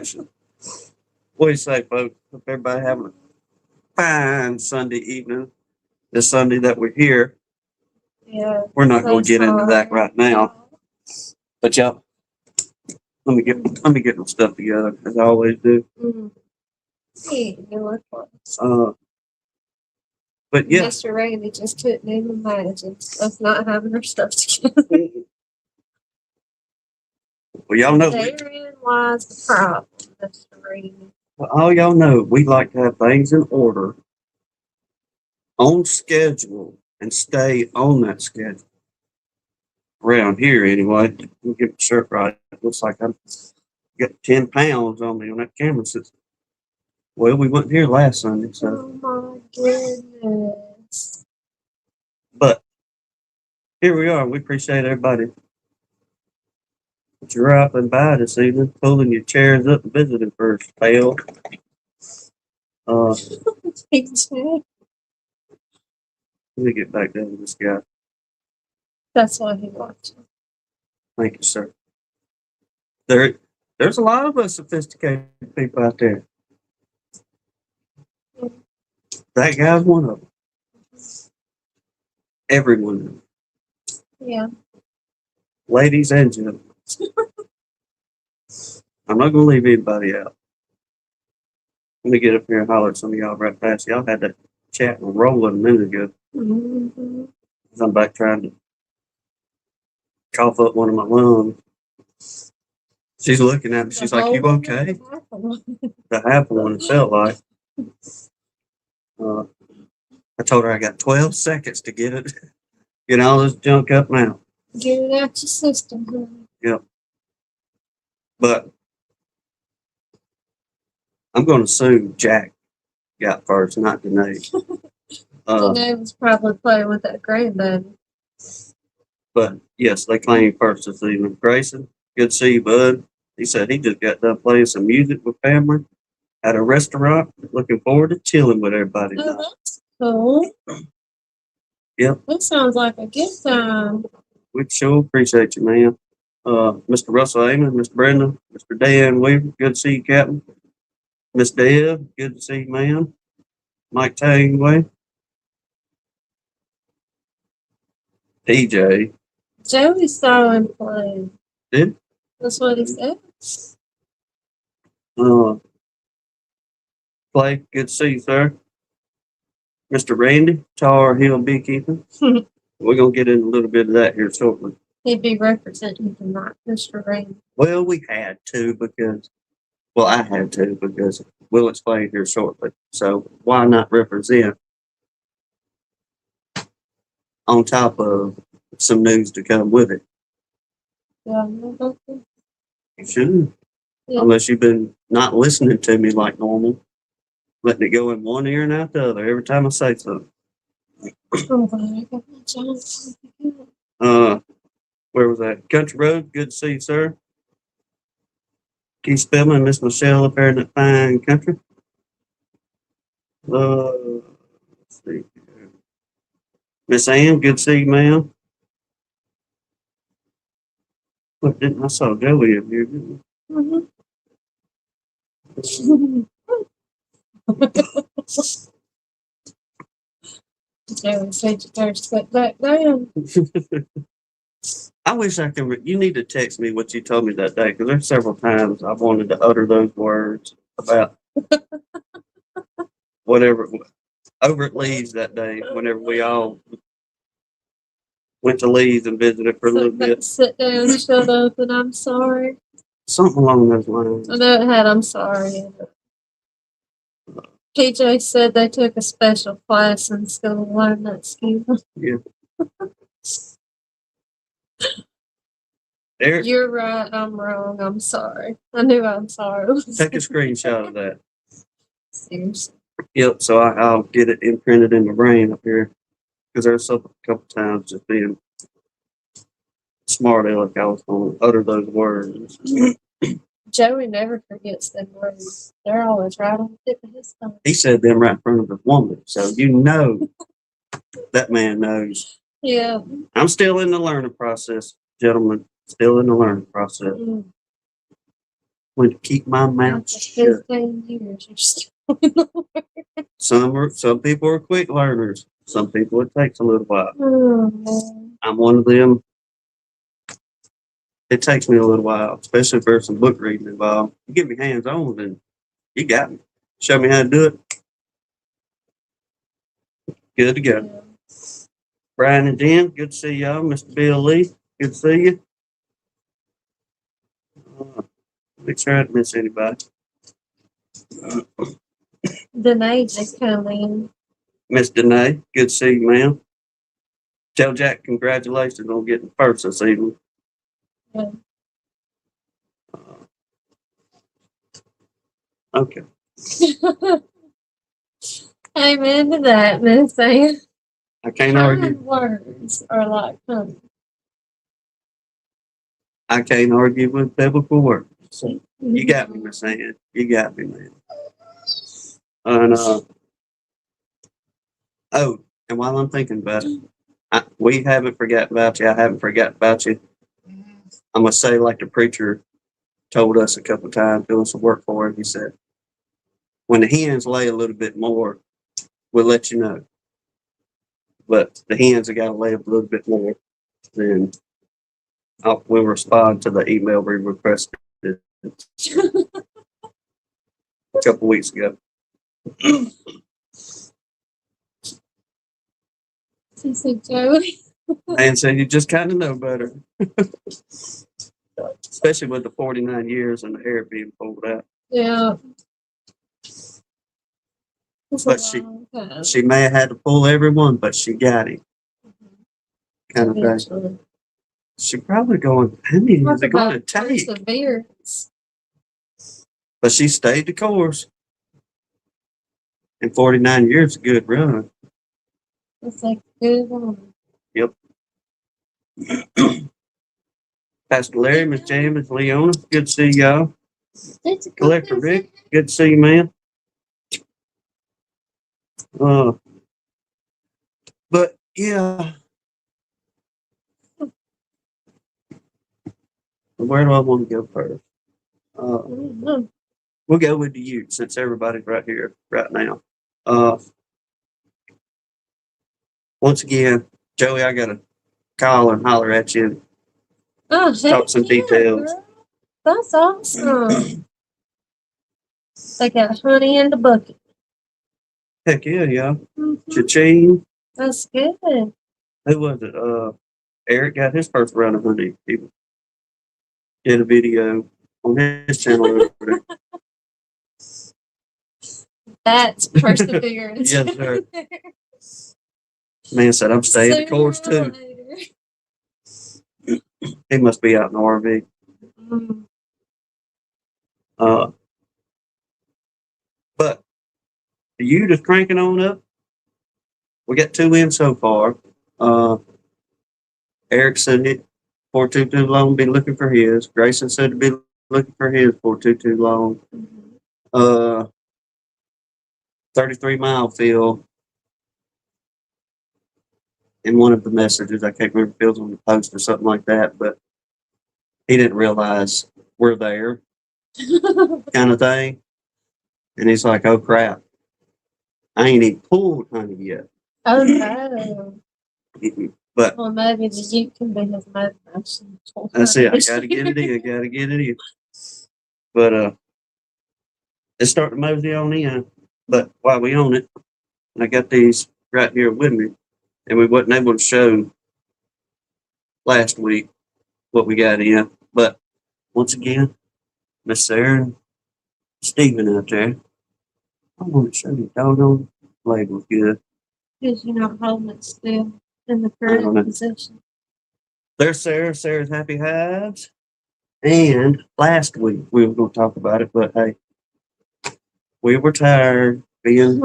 discussion. What do you say, folks? Hope everybody having a fine Sunday evening. This Sunday that we're here. Yeah. We're not going to get into that right now. But y'all, let me get my stuff together as I always do. Mm. Hey, you look for it. But yeah, Mr. Randy just couldn't even imagine us not having our stuff together. well, y'all know, Therein lies the problem, Mr. Randy. well, all y'all know, we like to have things in order, on schedule, and stay on that schedule. Around here, anyway. Let me get my shirt right. It looks like I'm got 10 pounds on me on that camera system. Well, we went here last Sunday, so. Oh my goodness. But here we are. We appreciate everybody dropping by this evening, pulling your chairs up and visiting for a spell. Let me get back down to this guy. That's why he watched. Thank you, sir. There's a lot of us sophisticated people out there. That guy's one of them. Everyone. Yeah. Ladies and gentlemen. I'm not going to leave anybody out. Let me get up here and holler at some of y'all right fast. Y'all had that chat and rolling a minute ago. Mm-hmm. I'm back trying to cough up one of my lungs. She's looking at me. She's like, "You okay?" The half one, it felt like. I told her I got 12 seconds to get all this junk up now. Get it out your system, honey. Yep. But I'm going to assume Jack got first, not Danae. Danae was probably playing with that granddaddy. But yes, they claim first this evening. Grayson, good to see you, bud. He said he just got done playing some music with family at a restaurant. Looking forward to chilling with everybody tonight. That's cool. Yep. That sounds like a good time. We sure appreciate you, man. Mr. Russell Amon, Mr. Brendan, Mr. Dan Weaver, good to see you, Captain. Miss Deb, good to see you, ma'am. Mike Tangway. TJ. Joey saw him play. Did? That's what he said. Clay, good to see you, sir. Mr. Randy, Tar Heel Beekeeping. We're going to get into a little bit of that here shortly. He'd be representing tonight, Mr. Randy. Well, we had to because, I had to because we'll explain here shortly. So why not represent on top of some news to come with it? Yeah, You should. Yeah. Unless you've been not listening to me like normal, letting it go in one ear and out the other every time I say something. Where was that? Country Road, good to see you, sir. Keith Spillman and Miss Michelle up there in that fine country. Let's see. Miss Ann, good to see you, ma'am. What didn't I saw Joey up here, didn't Mm-hmm. Joey said you better sit back down. I wish I could. You need to text me what you told me that day because there's several times I wanted to utter those words about whatever over at Lee's that day. Whenever we all went to Lee's and visited for a little bit, Sit down, shut up, and I'm sorry. something along those lines. I know it had I'm sorry. PJ said they took a special class in school to learn that skill. Yeah. There, You're right, I'm wrong, I'm sorry. I knew I'm sorry. take a screenshot of that. Seriously. Yep. So I'll get it imprinted in my brain up here because there's a couple times just being smart aleck. I was going to utter those words. Joey never forgets them words. They're always right on the tip of his tongue. He said them right in front of the woman, so you know that man knows. Yeah. I'm still in the learning process, gentlemen. Still in the learning process. Mm. when to keep my mouth After shut. 15 years, you're still in the work. Some people are quick learners. Some people it takes a little while. Oh, man. I'm one of them. It takes me a little while, especially if there's some book reading involved. You get me hands on, then you got me. Show me how to do it. Good to go. Yeah. Brian and Jen, good to see y'all. Mr. Bill Lee, good to see you. Make sure I didn't miss anybody. Danae just come in. Miss Danae, good to see you, ma'am. Tell Jack congratulations on getting first this evening. Yeah. Okay. Amen to that, Miss Ann. I can't argue. Kind words are like honey. I can't argue with biblical words. So you got me, Miss Ann. You got me, man. And oh, and while I'm thinking about it, we haven't forgotten about you. I haven't forgotten about you. I'm gonna say, like the preacher told us a couple times doing some work for him. He said, "When the hens lay a little bit more, we'll let you know. But the hens have got to lay a little bit more, then we'll respond to the email we requested a couple weeks ago." She said, Joey. And so you just kind of know better, especially with the 49 years and the hair being pulled out. Yeah. It's a But long time. she may have had to pull everyone, but she got him, kind of thing. Eventually. She probably going, how many is it going to take? Perseverance. But she stayed the course. And 49 years is a good run. It's like a good one. Yep. Pastor Larry, Miss Jan, Miss Leona, good to see y'all. Collector Rick, good to see you, man. But yeah, where do I want to go first? We'll go with the youth since everybody's right here right now. Once again, Joey, I gotta call and holler at you. Oh, Talk some details. girl. That's awesome. They got honey in the bucket. Heck yeah, yeah. Mm-hmm. Cha-ching. That's good. Who was it? Eric got his first round of honey. He did a video on his channel over there. That's perseverance. Yes, sir. Man said, I'm staying the course too. He must be out in the RV. Mm. But the youth is cranking on up. We got 2 in so far. Eric said it for too long, be looking for his. Grayson said to be looking for his for too long. 33-mile field. In one of the messages, I can't remember if it was on the post or something like that, but he didn't realize we're there, kind of thing. And he's like, "Oh crap, I ain't even pulled honey yet." Oh no. But well, maybe the youth can be his motivation. that's it. I gotta get it in. Gotta get it in. But it's starting to mosey on in. But while we own it, I got these right here with me, and we wasn't able to show last week what we got in. But once again, Miss Sarah and Stephen out there, I want to show you doggone label's good. Because you're not holding it still in the I don't know. correct position. There's Sarah's Happy Hives. And last week we were going to talk about it, but hey, we were tired being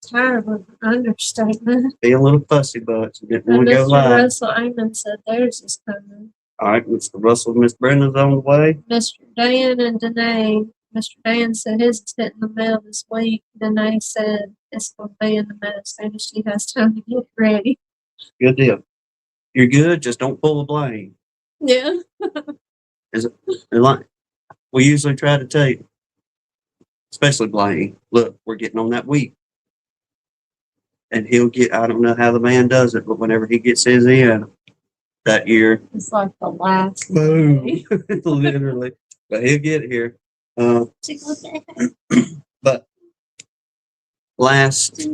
tired of an understatement. a little fussy butts. Didn't And want to go Mr. live. Russell Amon said theirs is coming. All right, Mr. Russell, Miss Brenda's on the way. Mr. Dan and Danae. Mr. Dan said his is hitting the mail this week. Danae said it's going to be in the mail as soon as she has time to get ready. Good deal. You're good. Just don't pull the blame. Yeah. Is it like we usually try to take, especially Blaney. Look, we're getting on that week. And he'll get, I don't know how the man does it, but whenever he gets his in that year, It's like the last boom, day. literally. But he'll get here. But last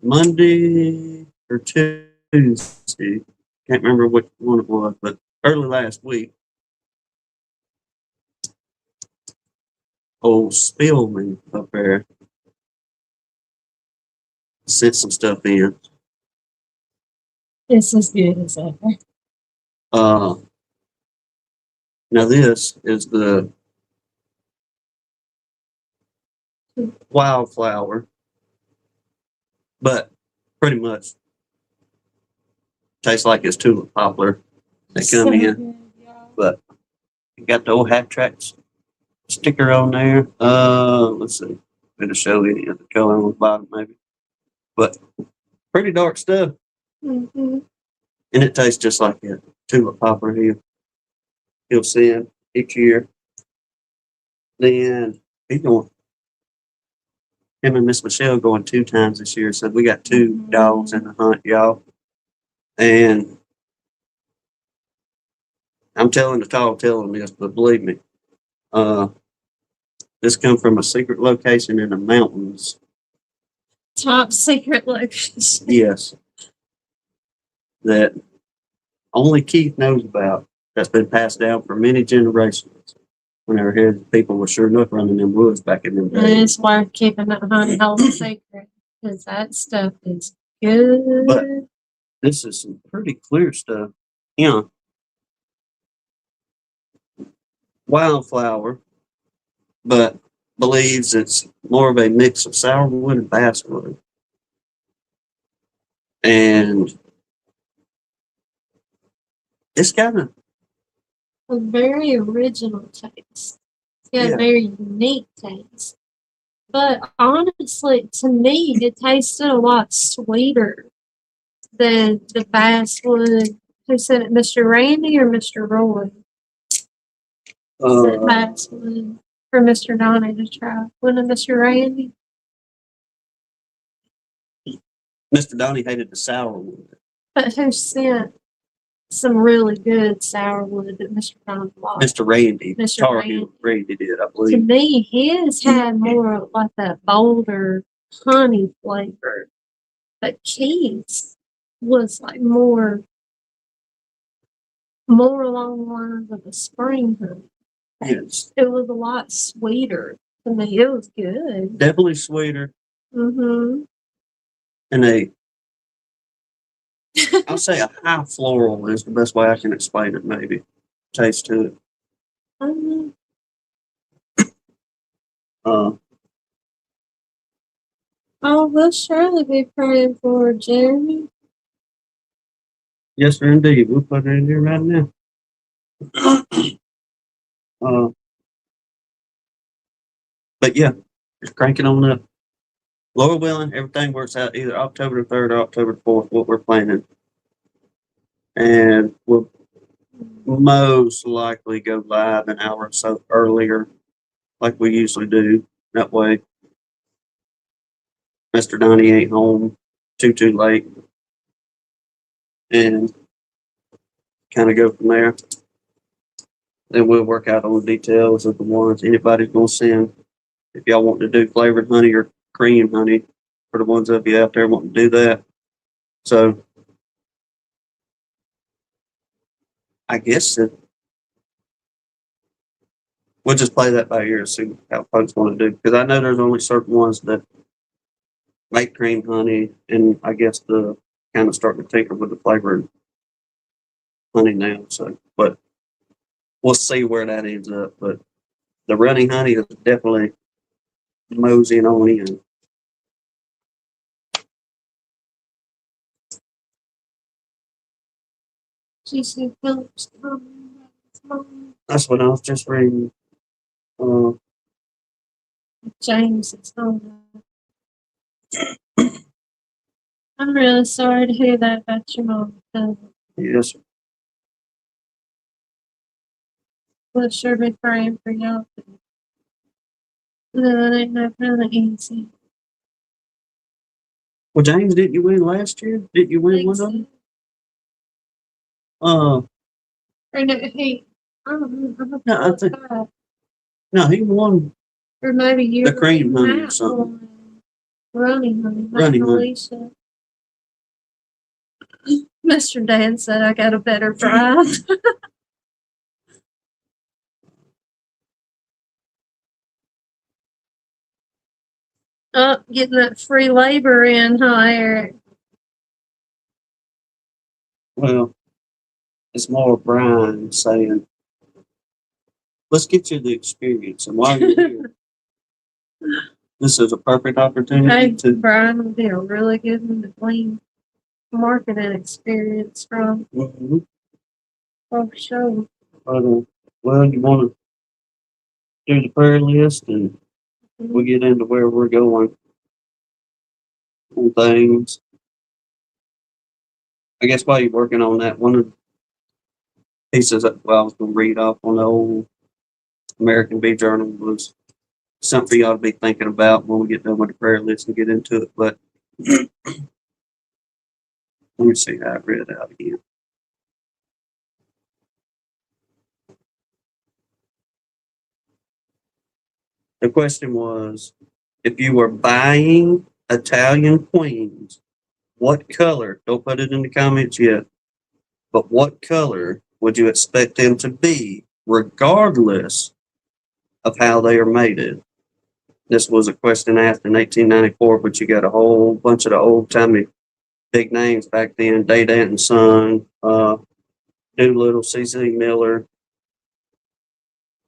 Monday or Tuesday, can't remember which one it was, but early last week, old Spillman up there sent some stuff in. It's as good as ever. Uh, now this is the wildflower, but pretty much tastes like it's tulip poplar. They come in, but you got the old Hat Tracks sticker on there. Let's see. It'll show any of the color on the bottom, maybe. But pretty dark stuff. Mm-hmm. And it tastes just like a tulip poplar he'll send each year. Then he's going, him and Miss Michelle going 2 times this year. So we got 2 dogs in the hunt, y'all. And I'm telling the tall telling this, but believe me, this come from a secret location in the mountains. Top secret location. Yes. That only Keith knows about. That's been passed down for many generations. Whenever his people were sure enough running them woods back in them And days. it's worth keeping that honey hole secret because that stuff is good. But this is some pretty clear stuff. You know, wildflower, but believes it's more of a mix of sourwood and basswood. And it's got a very original taste. It's got Yeah. a very unique taste. But honestly, to me, it tasted a lot sweeter than the basswood. Who said it, Mr. Randy or Mr. Roy? Said basswood for Mr. Donnie to try. Wasn't it Mr. Randy? Mr. Donnie hated the sourwood. But who sent some really good sourwood that Mr. Donnie liked? Mr. Randy. Mr. Tar Heel Randy did, I To believe. me, his had more like that bolder honey flavor. But Keith's was like more along the lines of a spring honey. Yes. It was a lot sweeter to me. It was good. Definitely sweeter. Mm-hmm. And I'll say a high floral is the best way I can explain it, maybe. Taste to it. Mm-hmm. Oh, we'll surely be praying for Jeremy. Yes, sir, indeed. We'll put it in here right now. But yeah, just cranking on up. Lord willing, everything works out either October 3rd or October 4th, what we're planning. And we'll most likely go live an hour or so earlier, like we usually do. That way, Mr. Donnie ain't home too late. And kind of go from there. Then we'll work out on the details of the ones anybody's going to send. If y'all want to do flavored honey or cream honey, for the ones of you out there wanting to do that. So, I guess we'll just play that by ear and see how folks want to do. Because I know there's only certain ones that make cream honey, and I guess the kind of starting to tinker with the flavored honey now. So, but we'll see where that ends up. But the running honey is definitely moseying on in. G.C. Phillips. That's what I was just reading. James is home. I'm really sorry to hear that about your mom. Yes. We'll sure be praying for y'all. No, that ain't no kind of easy. Well, James, didn't you win last year? Didn't you win one of them? Or no, he, I don't know. No, I think no, he won Or maybe you the cream honey or something. Running honey. Running honey. Alicia. Mr. Dan said I got a better prize. Oh, getting that free labor in, huh, Eric? Well, it's more of Brian saying, let's get you the experience. And while you're here, this is a perfect opportunity to. Brian will be a really good one to glean marketing experience from. Mm-hmm. Oh, sure. Well, you want to do the prayer list and we get into where we're going on things. I guess while you're working on that, one of the pieces that I was going to read off on the old American Bee Journal was something you ought to be thinking about when we get done with the prayer list and get into it. But let me see how I read it out again. The question was, if you were buying Italian queens, what color, don't put it in the comments yet, but what color would you expect them to be, regardless of how they are mated? This was a question asked in 1894, but you got a whole bunch of the old-timey big names back then, Day Danton Son, Doolittle, C.C. Miller,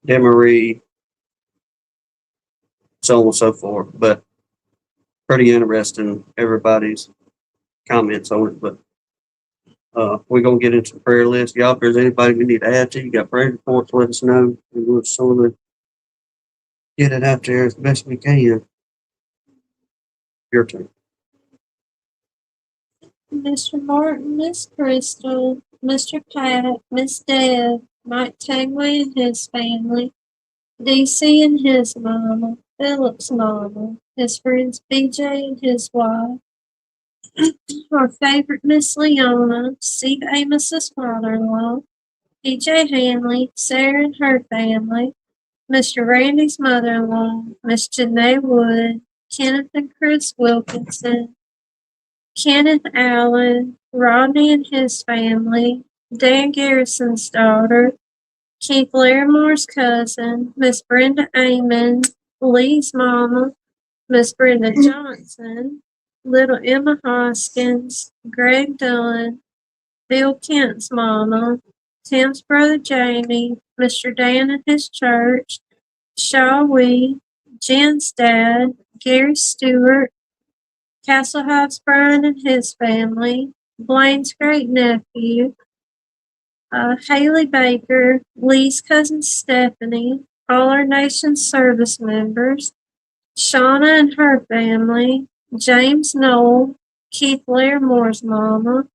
Demery, so on and so forth. But pretty interesting, everybody's comments on it. But we're going to get into the prayer list. Y'all, if there's anybody we need to add to, you got prayer reports, let us know. And we'll sort of get it out there as best we can. Your turn. Mr. Martin, Miss Crystal, Mr. Pat, Miss Deb, Mike Tangway and his family, DC and his mama, Philip's mama, his friends BJ and his wife, our favorite Miss Leona, Steve Amos's father-in-law, PJ Hanley, Sarah and her family, Mr. Randy's mother-in-law, Miss Janae Wood, Kenneth and Chris Wilkinson, Kenneth Allen, Rodney and his family, Dan Garrison's daughter, Keith Larimore's cousin, Miss Brenda Amon, Lee's mama, Miss Brenda Johnson, little Emma Hoskins, Greg Dunn, Bill Kent's mama, Tim's brother Jamie, Mr. Dan and his church, Shaw Wee, Jen's dad, Gary Stewart, Castle Heights Brian and his family, Blaine's great nephew, Haley Baker, Lee's cousin Stephanie, all our nation's service members, Shauna and her family, James Knoll, Keith Larimore's mama,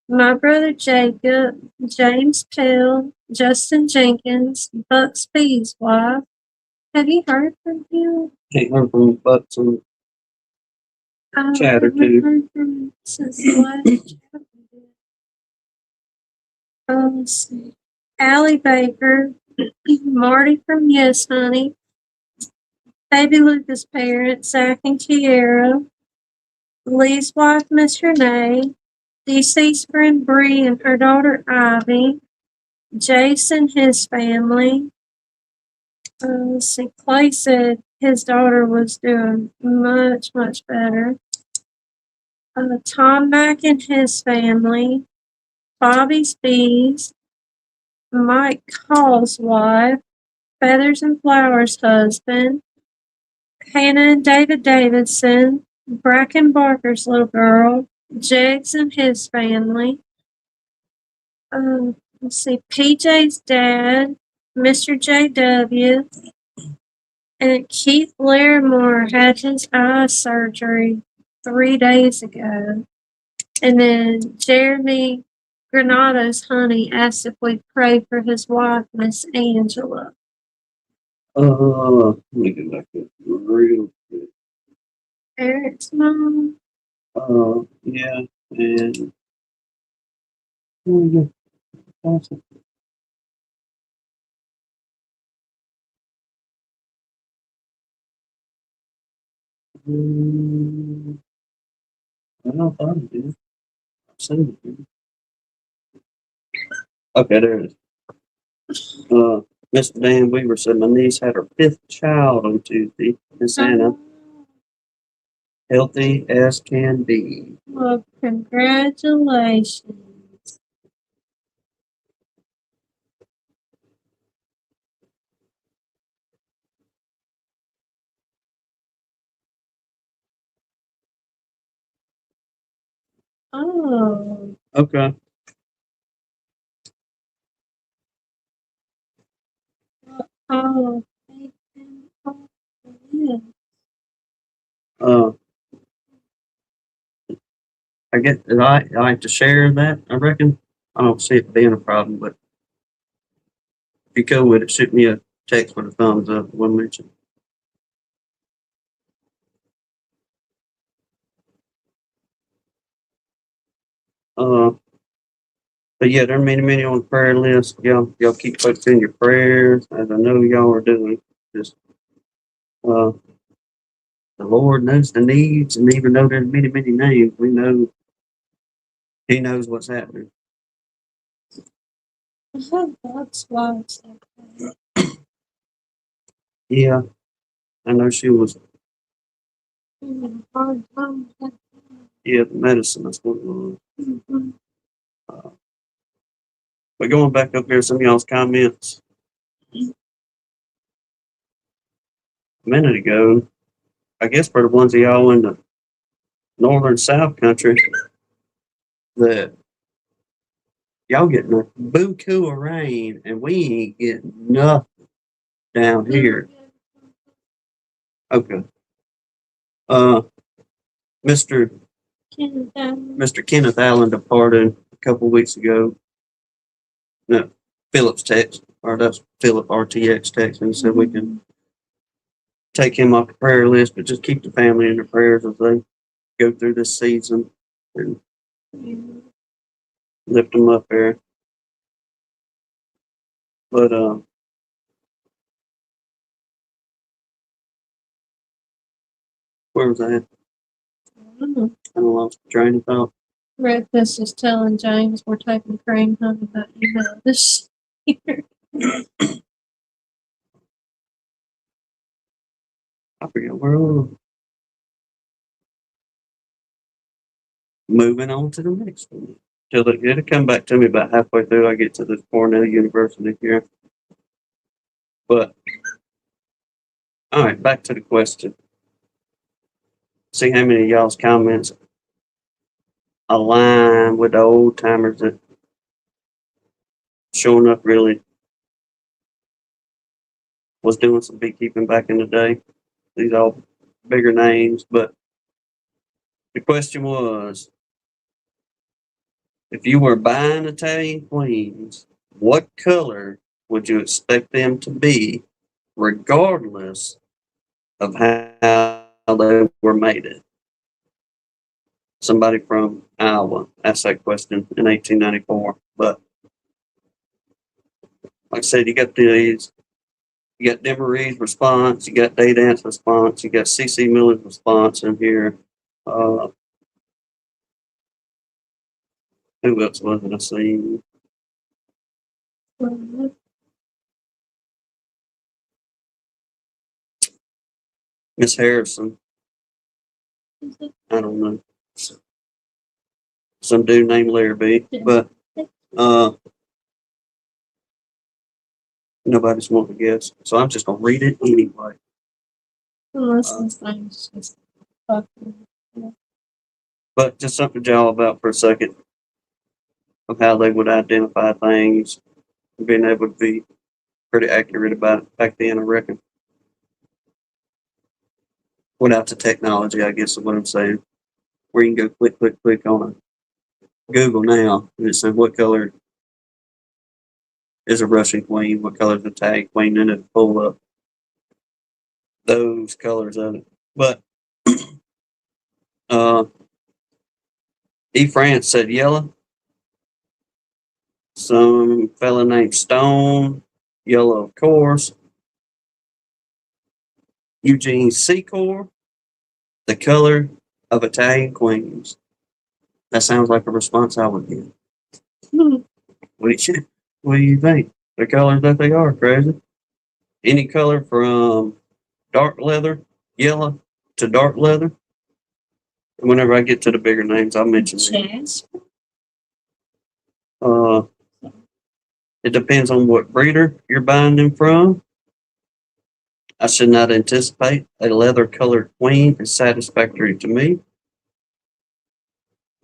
my brother Jacob, James Pell, Justin Jenkins, Buck Speed's wife. Have you heard from him? Ain't heard from Bucks and Chatter too. Heard from him since the last chat we did. Let's see. Allie Baker, Marty from Yes Honey, Baby Lucas' parents, Zach and Kiera, Lee's wife, Miss Renee, DC's friend Bree and her daughter Ivy, Jason, his family. Let's see, Clay said his daughter was doing much, much better. Tom Mack and his family, Bobby's Bees, Mike Hall's wife, Feathers and Flowers' husband, Hannah and David Davidson, Bracken Barker's little girl, Jegs and his family. Let's see, PJ's dad, Mr. JW, and Keith Larimore had his eye surgery 3 days ago. And then Jeremy Granada's Honey asked if we pray for his wife, Miss Angela. Let me go back up real quick. Eric's mom. Yeah, and oh, yeah, awesome. I don't know if I did. I've seen it. Okay, there it is. Mr. Dan Weaver said my niece had her fifth child on Tuesday. Miss Anna, healthy as can be. Well, congratulations. Oh. Okay. Oh. Yeah. Uh, I guess I like to share that. I reckon I don't see it being a problem, but if you go with it, shoot me a text with a thumbs up. One mention. Uh, but yeah, there are many on the prayer list. Y'all keep folks in your prayers, as I know y'all are doing. Just uh, the Lord knows the needs, and even though there's many names, we know He knows what's happening. That's why it's okay. Yeah, I know she was. Hard time. Yeah, the medicine. That's what it was. Mhm. But going back up here, some of y'all's comments a minute ago. I guess for the ones of y'all in the northern South country, that y'all getting a buku of rain, and we ain't getting nothing down here. Okay. Uh, Mr. Mr. Kenneth Allen departed a couple weeks ago. No, Philip's text, or that's Philip RTX text, and he said we can take him off the prayer list, but just keep the family in their prayers as they go through this season and lift them up there. But where was I at? I lost the train of thought. Breakfast is telling James we're taking cream honey that you know this year. I forget where I was. Moving on to the next one. It'll come back to me about halfway through. I get to the Cornell University here. But all right, back to the question. See how many of y'all's comments align with the old timers that showing up really was doing some beekeeping back in the day. These all bigger names, but the question was, if you were buying Italian queens, what color would you expect them to be, regardless of how they were mated? Somebody from Iowa asked that question in 1894. But like I said, you got Demarie's response, you got Day Dance response, you got C.C. Miller's response in here. Who else was it I seen? Miss Harrison. I don't know. Some dude named Larry B. But nobody's wanting to guess. So I'm just gonna read it anyway. But just something to y'all about for a second of how they would identify things, being able to be pretty accurate about it back then, I reckon. Without the technology, I guess is what I'm saying. Where you can go click on Google now, and it said what color is a Russian queen, what color is a tag queen, and it pull up those colors of it. But uh, E. France said yellow. Some fella named Stone, yellow, of course. Eugene Secor, the color of Italian queens. That sounds like a response I would give. What do you, what do you think? The colors that they are, crazy. Any color from dark leather, yellow, to dark leather. And whenever I get to the bigger names, I'll mention them. Uh, it depends on what breeder you're buying them from. I should not anticipate a leather colored queen is satisfactory to me.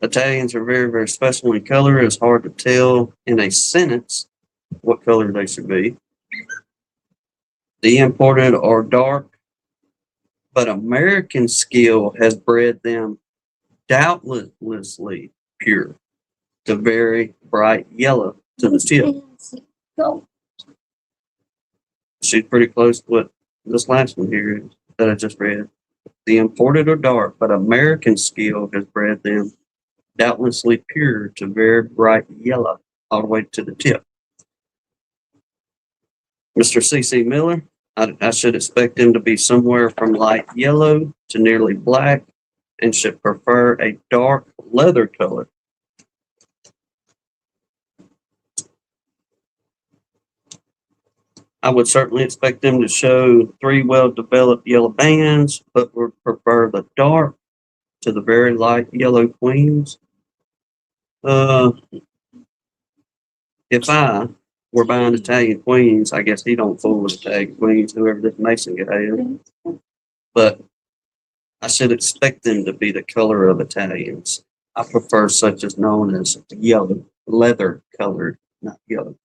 Italians are very, very special in color. It's hard to tell in a sentence what color they should be. The imported are dark, but American skill has bred them doubtlessly pure to very bright yellow to the tip. She's pretty close to what this last one here is that I just read. The imported are dark, but American skill has bred them doubtlessly pure to very bright yellow all the way to the tip. Mr. C.C. Miller, I should expect him to be somewhere from light yellow to nearly black and should prefer a dark leather color. I would certainly expect them to show 3 well-developed yellow bands, but would prefer the dark to the very light yellow queens. If I were buying Italian queens, I guess he don't fool with Italian queens, whoever this Mason guy is. But I should expect them to be the color of Italians. I prefer such as known as yellow, leather colored, not yellow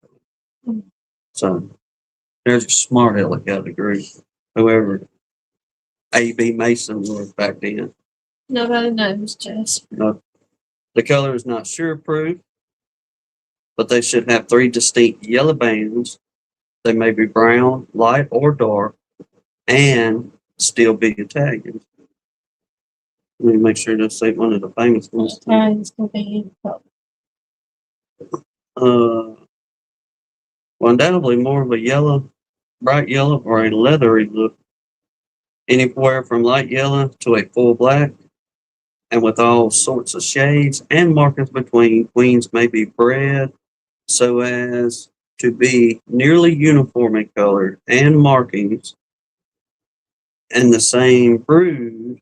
colored. So there's a smart aleck out of the group, whoever A.B. Mason was back then. Nobody knows, Jess. No, the color is not sure proof, but they should have 3 distinct yellow bands. They may be brown, light, or dark, and still be Italian. Let me make sure this ain't one of the famous ones. Italians can be any color. Well, undoubtedly more of a yellow, bright yellow, or a leathery look. Anywhere from light yellow to a full black, and with all sorts of shades and markings between, queens may be bred so as to be nearly uniform in color and markings, and the same brood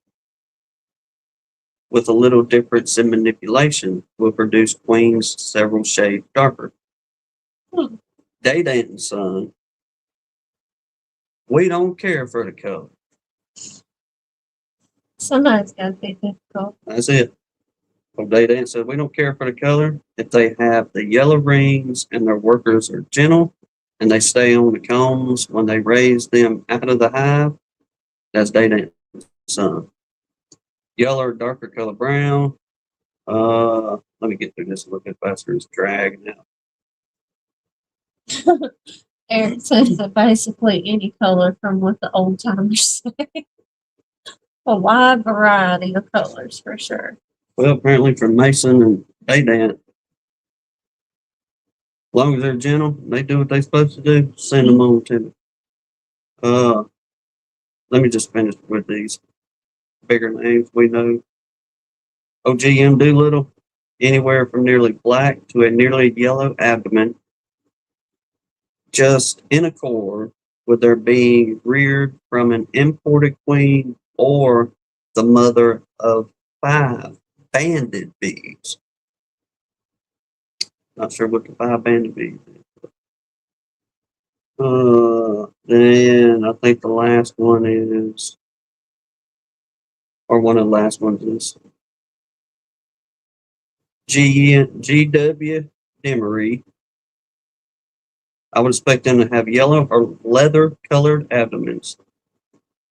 with a little difference in manipulation will produce queens several shades darker. Data and Son, we don't care for the color. Somebody's got to be difficult. That's it. So Data said, we don't care for the color. If they have the yellow rings and their workers are gentle and they stay on the combs when they raise them out of the hive, that's Data and Son. Yellow or darker color brown. Let me get through this a little bit faster. It's dragging out. Eric says that basically any color from what the old timers say. A wide variety of colors for sure. Well, apparently from Mason and Daydan, as long as they're gentle, they do what they're supposed to do, send them on to me. Let me just finish with these bigger names we know. OGM Doolittle, anywhere from nearly black to a nearly yellow abdomen, just in accord with their being reared from an imported queen or the mother of 5 banded bees. Not sure what the 5 banded bees is. Then I think the last one is, or one of the last ones is GW Demery. I would expect them to have yellow or leather colored abdomens,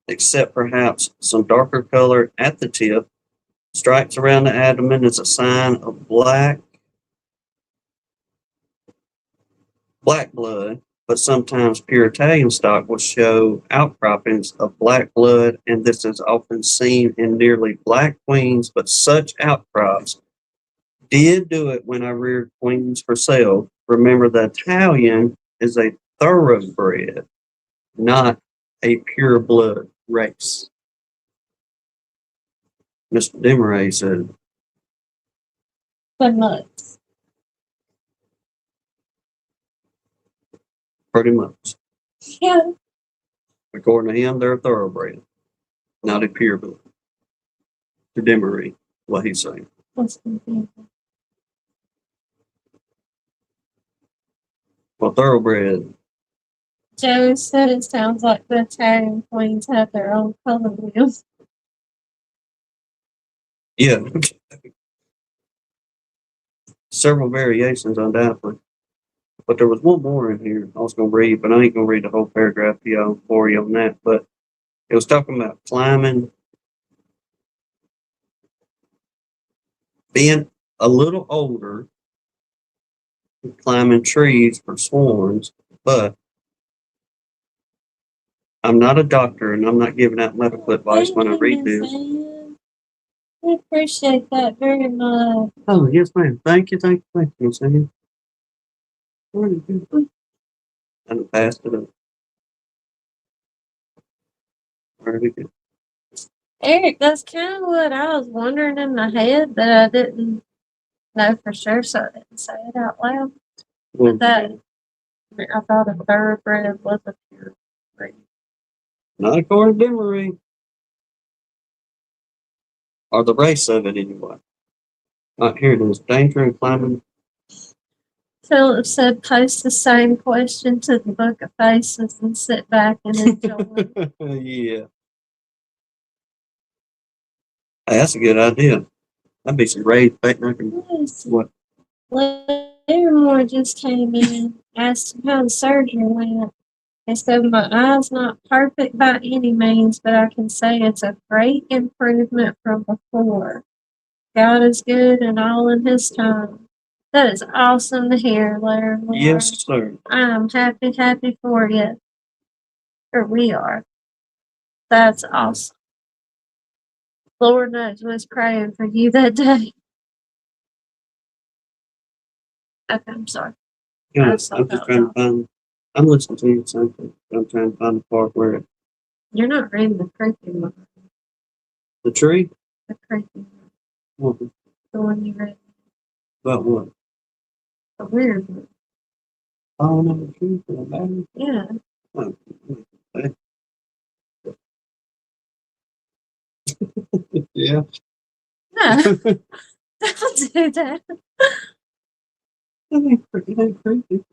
except perhaps some darker color at the tip. Stripes around the abdomen is a sign of black black blood, but sometimes pure Italian stock will show outcroppings of black blood, and this is often seen in nearly black queens, but such outcrops did do it when I reared queens for sale. Remember, the Italian is a thoroughbred, not a pure blood race. Mr. Demeray said, But nuts. pretty much. Yeah. According to him, they're a thoroughbred, not a pure blood. To Demeray, what he's saying. What's the thing? Well, thoroughbred, Joe said it sounds like the Italian queens have their own color wheels. yeah. Several variations, undoubtedly. But there was one more in here I was going to read, but I ain't going to read the whole paragraph for you on that. But it was talking about climbing, being a little older, climbing trees for swarms, but I'm not a doctor and I'm not giving out medical advice when I read this. I appreciate that very much. Oh, yes, ma'am. Thank you, Miss Ann. Where did you go? And passed it up. Where did it go? Eric, that's kind of what I was wondering in my head, but I didn't know for sure, so I didn't say it out loud. But I thought a thoroughbred was a pure breed. Not according to Demery. Or the race of it, anyway. Here it is. Danger in climbing. Philip said, post the same question to the Book of Faces and sit back and enjoy. Yeah. Hey, that's a good idea. That'd be some raised bacon. Yes. What? Livermore just came in, asked him how the surgery went. He said, my eye's not perfect by any means, but I can say it's a great improvement from before. God is good and all in his time. That is awesome to hear, Livermore. Yes, sir. I'm happy for you. Or we are. That's awesome. Lord knows I was praying for you that day. Okay, I'm sorry. Yeah, I I'm just just thought trying that to find. I'm listening to you something. I'm trying to find the part where You're not reading the creepy one. the tree. The creepy one. What? The one you read. About what? The weird one. Oh no, the tree for the battery. Yeah. Oh, okay. Yeah. No, don't do that. It ain't creepy.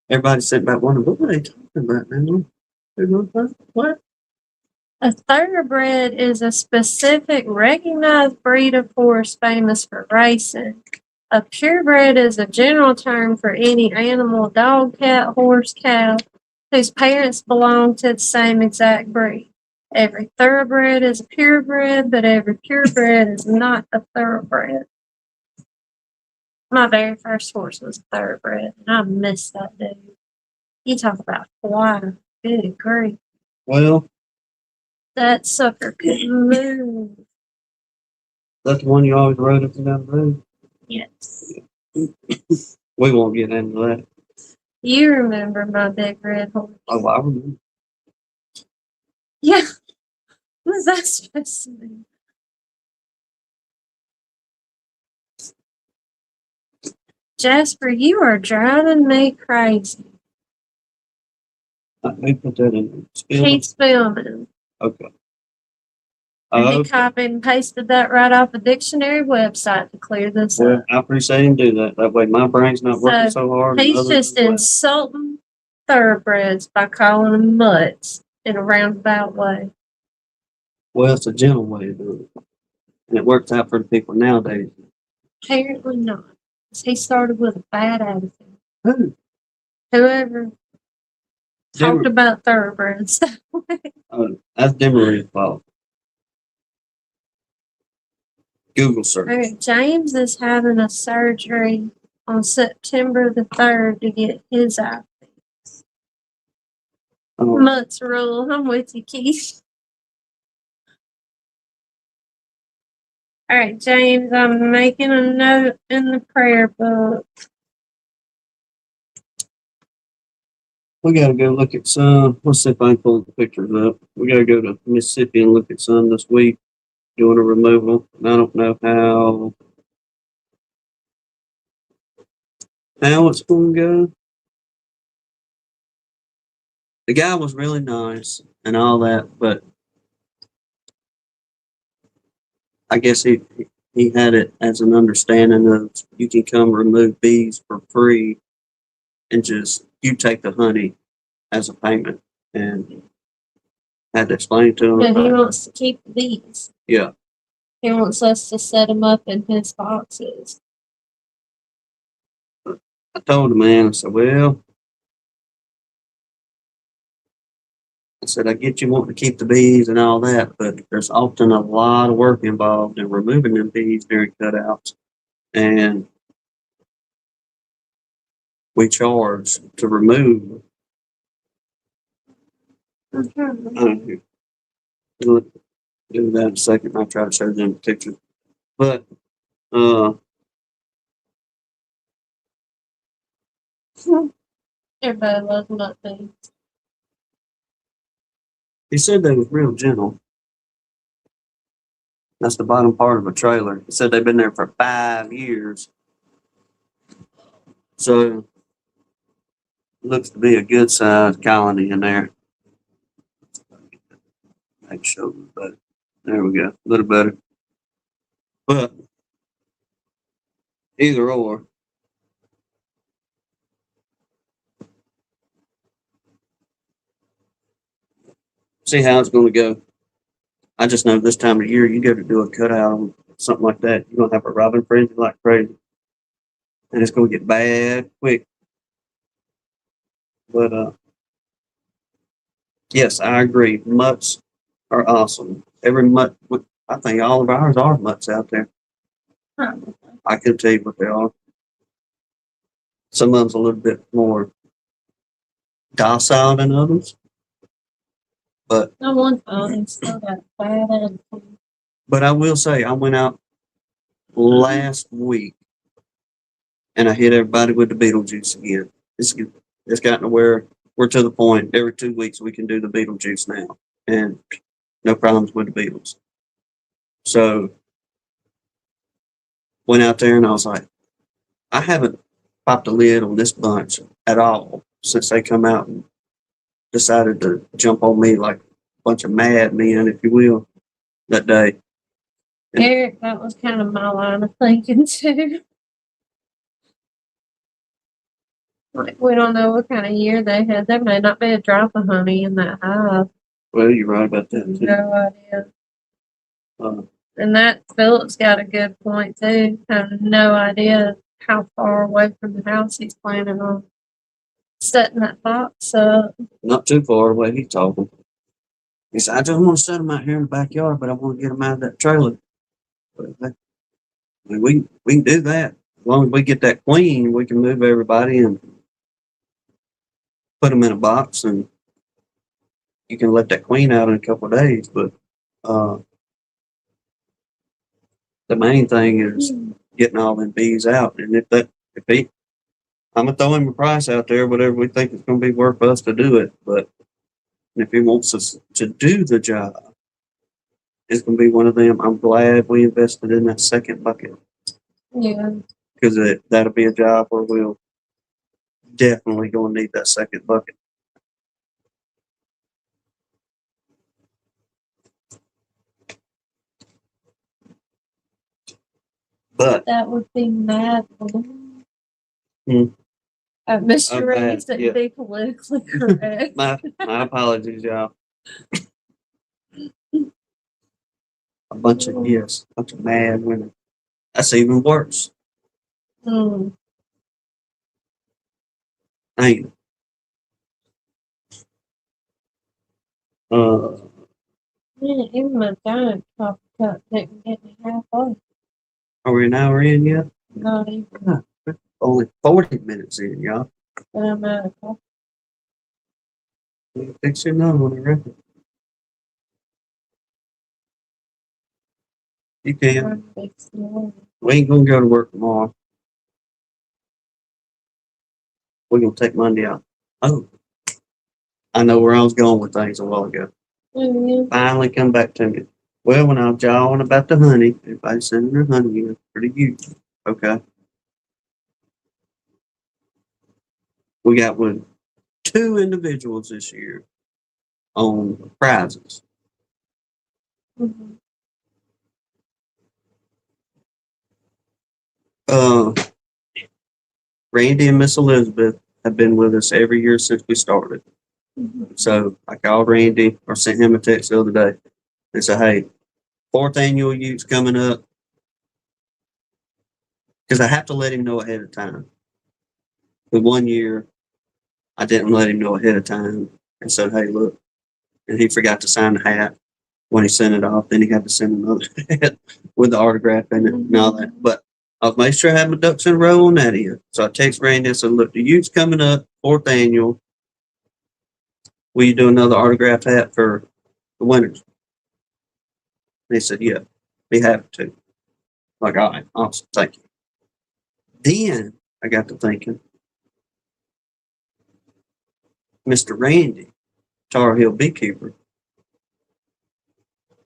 Everybody said about wondering what were they talking about, man? What? A thoroughbred is a specific recognized breed of horse famous for racing. A purebred is a general term for any animal, dog, cat, horse, cow, whose parents belong to the same exact breed. Every thoroughbred is a purebred, but every purebred is not a thoroughbred. My very first horse was a thoroughbred, and I miss that dude. You talk about flying. Good grief. Well, That sucker could move. that's the one you always rode up and down the road. Yes. We won't get into that. You remember my big red horse. Oh, I remember. Yeah. What was that supposed to mean? Jasper, you are driving me crazy. I put that in. Spill. He's filming. Okay. And he copied and pasted that right off the dictionary website to clear this up. Well, I appreciate him do that. That way my brain's not working so hard. He's just insulting thoroughbreds by calling them mutts in a roundabout way. Well, it's a gentle way to do it. And it works out for the people nowadays. Apparently not. He started with a bad attitude. Who? Whoever talked about thoroughbreds that way. Oh, that's Demery's fault. Google search. All right, James is having a surgery on September the 3rd to get his IP. Oh, Months rule. I'm with you, Keith. All right, James, I'm making a note in the prayer book. we gotta go look at some. Let's see if I can pull the pictures up. We gotta go to Mississippi and look at some this week, doing a removal. And I don't know how it's gonna go. The guy was really nice and all that, but I guess he had it as an understanding of you can come remove bees for free and just you take the honey as a payment, and had to explain to him. But he wants to keep the bees. Yeah, He wants us to set them up in his boxes. I told the man, I said, well, I said, I get you wanting to keep the bees and all that, but there's often a lot of work involved in removing them bees during cutouts. And we charge to remove. Mm-hmm. We'll do that in a second. I'll try to show them the picture. But Everybody loves nut bees. he said they was real gentle. That's the bottom part of a trailer. He said they've been there for 5 years. So looks to be a good sized colony in there. Make sure, but there we go. A little better. But either or. See how it's going to go. I just know this time of year, you go to do a cutout on something like that, you're going to have a robin frenzy like crazy. And it's going to get bad quick. But yes, I agree. Mutts are awesome. Every mutt, I think all of ours are mutts out there. Probably. I couldn't tell you what they are. Some of them's a little bit more docile than others. But I want them still got bad attitude. But I will say, I went out last week and I hit everybody with the Beetlejuice again. It's gotten to where we're to the point every 2 weeks we can do the Beetlejuice now, and no problems with the Beetles. So went out there and I was like, I haven't popped the lid on this bunch at all since they come out and decided to jump on me like a bunch of mad men, if you will, that day. Eric, that was kind of my line of thinking too. Like, we don't know what kind of year they had. There may not be a drop of honey in that hive. Well, you're right about that too. No idea. Uh, And that Philip's got a good point too. Have no idea how far away from the house he's planning on setting that box up. Not too far away, he's talking. He said, I just want to set them out here in the backyard, but I want to get them out of that trailer. But we can do that. As long as we get that queen, we can move everybody and put them in a box, and you can let that queen out in a couple of days. But the main thing is getting all them bees out. And I'm gonna throw him a price out there, whatever we think it's gonna be worth for us to do it. But if he wants us to do the job, it's gonna be one of them. I'm glad we invested in that second bucket. Yeah. Because that'll be a job where we'll definitely gonna need that second bucket. But that would be mad. Mr. Ray said yeah. be politically correct. my apologies, y'all. A bunch of mad women. That's even worse. Mm. Ain't it? Man, even my giant coffee cup didn't get me halfway. Are we an hour in yet? Not even. No. only 40 minutes in, y'all. Fix your another one, I reckon. You can. We ain't gonna go to work tomorrow. We're gonna take Monday out. Oh, I know where I was going with things a while ago. Finally come back to me. Well, when I was jawing about the honey, everybody's sending their honey in for the youth. Okay. We got with 2 individuals this year on prizes. Randy and Miss Elizabeth have been with us every year since we started. So I called Randy or sent him a text the other day and said, hey, 4th annual youth's coming up. Because I have to let him know ahead of time. The 1 year, I didn't let him know ahead of time and said, hey, look. And he forgot to sign the hat when he sent it off. Then he had to send another hat with the autograph in it and all that. But I'll make sure I have my ducks in a row on that end. So I text Randy and said, look, the youth's coming up, 4th annual. Will you do another autograph hat for the winners? And he said, yeah, be happy to. Like, all right, awesome, thank you. Then I got to thinking, Mr. Randy, Tar Heel Beekeeper,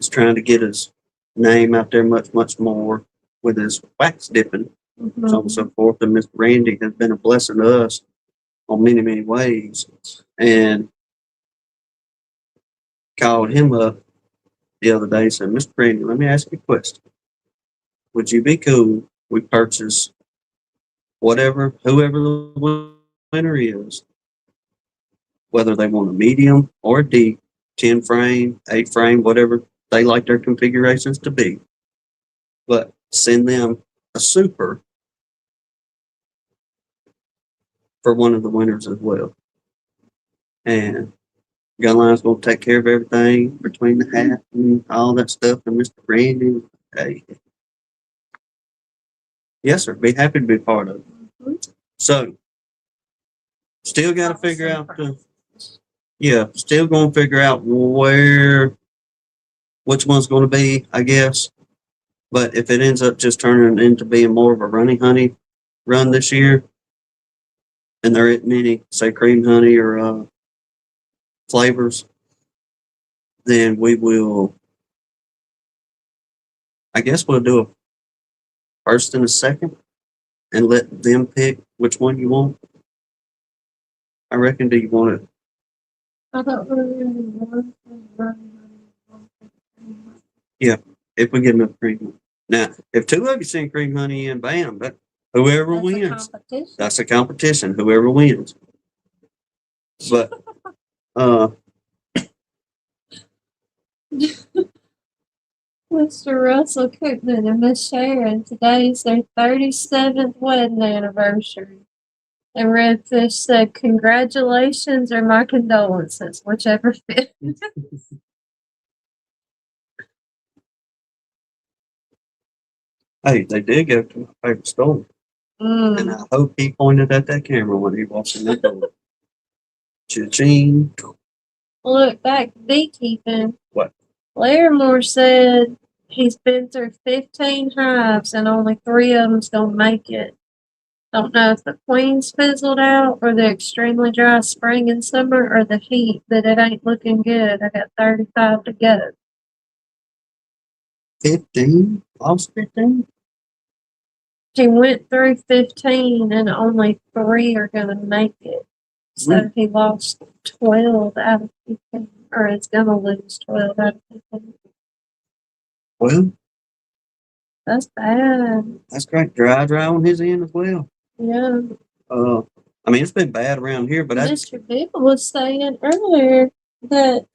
is trying to get his name out there much, much more with his wax dipping, so on and so forth. And Mr. Randy has been a blessing to us on many, many ways. And called him up the other day and said, Mr. Randy, let me ask you a question. Would you be cool? We purchase whoever the winner is, whether they want a medium or a deep, 10 frame, 8 frame, whatever they like their configurations to be, but send them a super for one of the winners as well. And Gunline's going to take care of everything between the hat and all that stuff. And Mr. Randy, hey, yes, sir, be happy to be part of it. So, still got to figure out still going to figure out which one's going to be, I guess. But if it ends up just turning into being more of a running honey run this year, and there isn't any, say, cream honey or flavors, then we will, I guess we'll do a first and a second and let them pick which one you want. I reckon, do you want it? I thought we were Yeah, if we get enough cream honey. Now, if 2 of you send cream honey in, bam, but whoever wins, that's a competition. Whoever wins. But Mr. Russell Cookman and Miss Sharon, today's their 37th wedding anniversary. And Redfish said, congratulations or my condolences, whichever fit. hey, they did go to my favorite store. And I hope he pointed at that camera when he walked in that door. Cha-ching. Look, back to beekeeping. What? Larimore said he's been through 15 hives and only 3 of them's gonna make it. Don't know if the queens fizzled out or the extremely dry spring and summer or the heat, but it ain't looking good. I got 35 to go. 15? Lost 15? He went through 15 and only 3 are gonna make it. So he lost 12 out of 15, or is gonna lose 12 out of 15. Well, That's bad. that's great. Dry on his end as well. Yeah. I mean, it's been bad around here, but Mr. Bibble was saying earlier that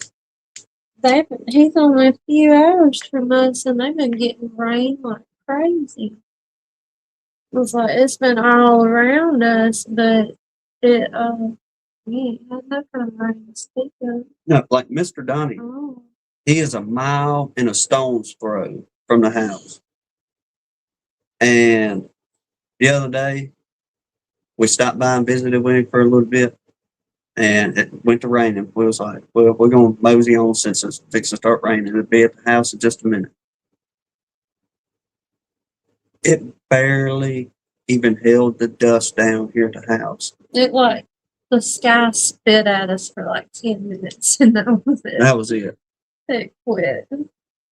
he's only a few hours from us and they've been getting rain like crazy. It was like it's been all around us, but it we ain't had no kind of rain to speak of. no, like Mr. Donnie, he is a mile and a stone's throw from the house. And the other day, We stopped by and visited with him for a little bit, and it went to raining. We was like, well, we're going to mosey on since it's fixing to start raining. It'll be at the house in just a minute. It barely even held the dust down here at the house. It like the sky spit at us for like 10 minutes and that was it. That was it. It quit.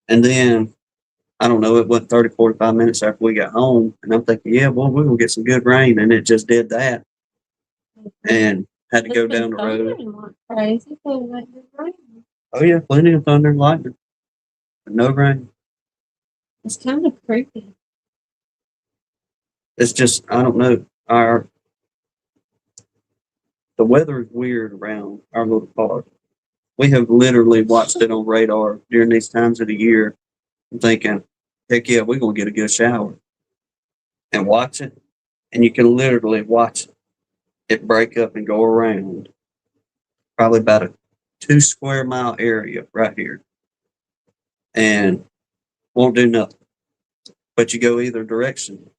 And then, I don't know, it went 30, 45 minutes after we got home. And I'm thinking, yeah, well, we're going to get some good rain. And it just did that. And had to go down the road. Like crazy, but like rain. Oh, yeah, plenty of thunder and lightning. But no rain. It's kind of creepy. It's just, I don't know. The weather is weird around our little park. We have literally watched it on radar during these times of the year. I'm thinking, heck yeah, we're going to get a good shower. And watch it. And you can literally watch it break up and go around probably about a 2 square mile area right here. And won't do nothing. But you go either direction,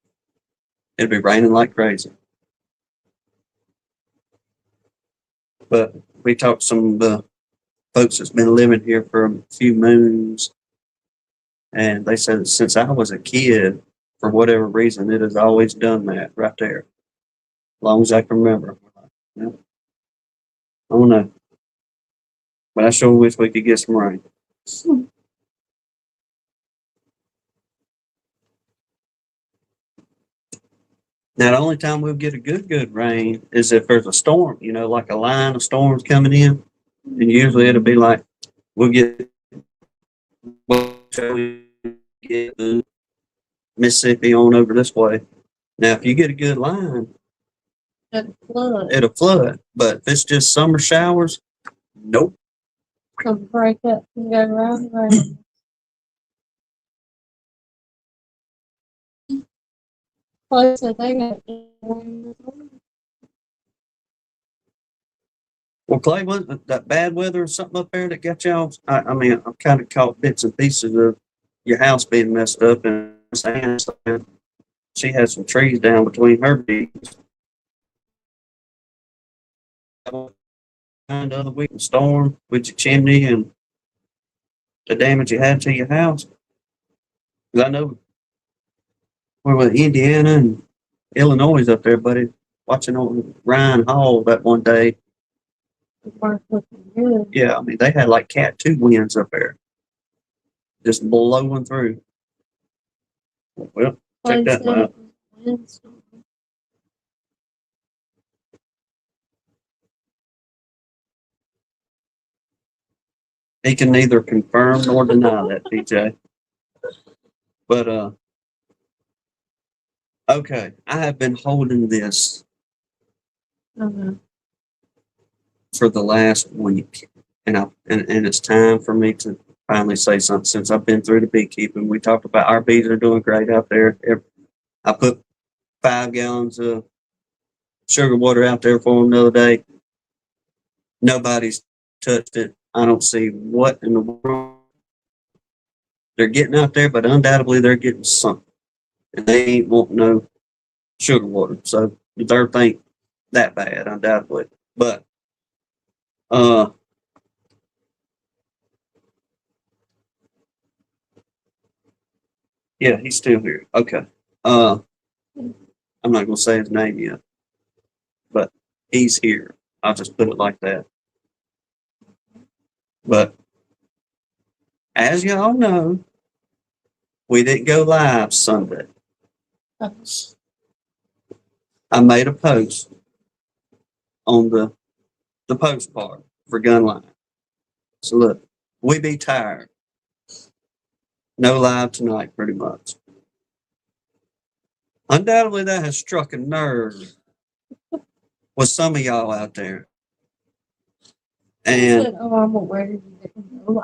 it'll be raining like crazy. But we talked to some folks that's been living here for a few moons, and they said since I was a kid, for whatever reason, it has always done that right there. As long as I can remember. Yeah. I don't know. But I sure wish we could get some rain. Now, the only time we'll get a good rain is if there's a storm, like a line of storms coming in. And usually it'll be like, we'll get Mississippi on over this way. Now, if you get a good line, it'll flood. But if it's just summer showers, nope. It'll break up and go round and round. Close it, they got Well, Clay, wasn't that bad weather or something up there that got y'all? I mean, I've kind of caught bits and pieces of your house being messed up, and she had some trees down between her beams. The other week, storm with your chimney and the damage you had to your house. Because I know we were in Indiana and Illinois up there, buddy, watching on Ryan Hall that one day. Yeah, I mean, they had like Cat 2 winds up there. Just blowing through. Well, check that out. He can neither confirm nor deny that, PJ. But, okay, I have been holding this for the last week, and it's time for me to finally say something. Since I've been through the beekeeping, we talked about our bees are doing great out there. I put 5 gallons of sugar water out there for them the other day. Nobody's touched it. I don't see what in the world they're getting out there, but undoubtedly they're getting something, and they ain't wanting no sugar water. So the third ain't that bad, undoubtedly, but yeah, he's still here. Okay. I'm not gonna say his name yet, but he's here. I'll just put it like that. But as y'all know, we didn't go live Sunday. I made a post on the post part for Gunline. So look, we be tired. No live tonight, pretty much. Undoubtedly, that has struck a nerve with some of y'all out there. And said, oh, I'm aware you didn't go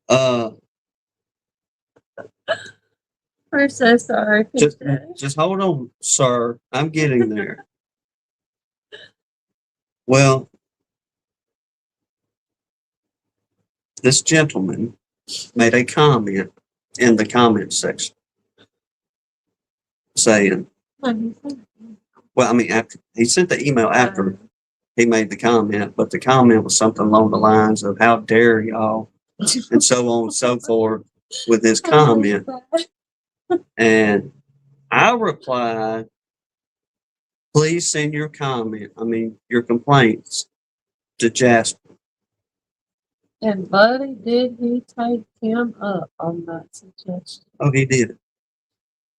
live. We're so sorry. Just hold on, sir. I'm getting there. Well, this gentleman made a comment in the comment section saying, Well, I mean, after he sent the email after he made the comment, but the comment was something along the lines of "How dare y'all," and so on and so forth with his comment. And I replied, "Please send your your complaints to Jasper." And buddy, did he take him up on that suggestion? Oh, he did it.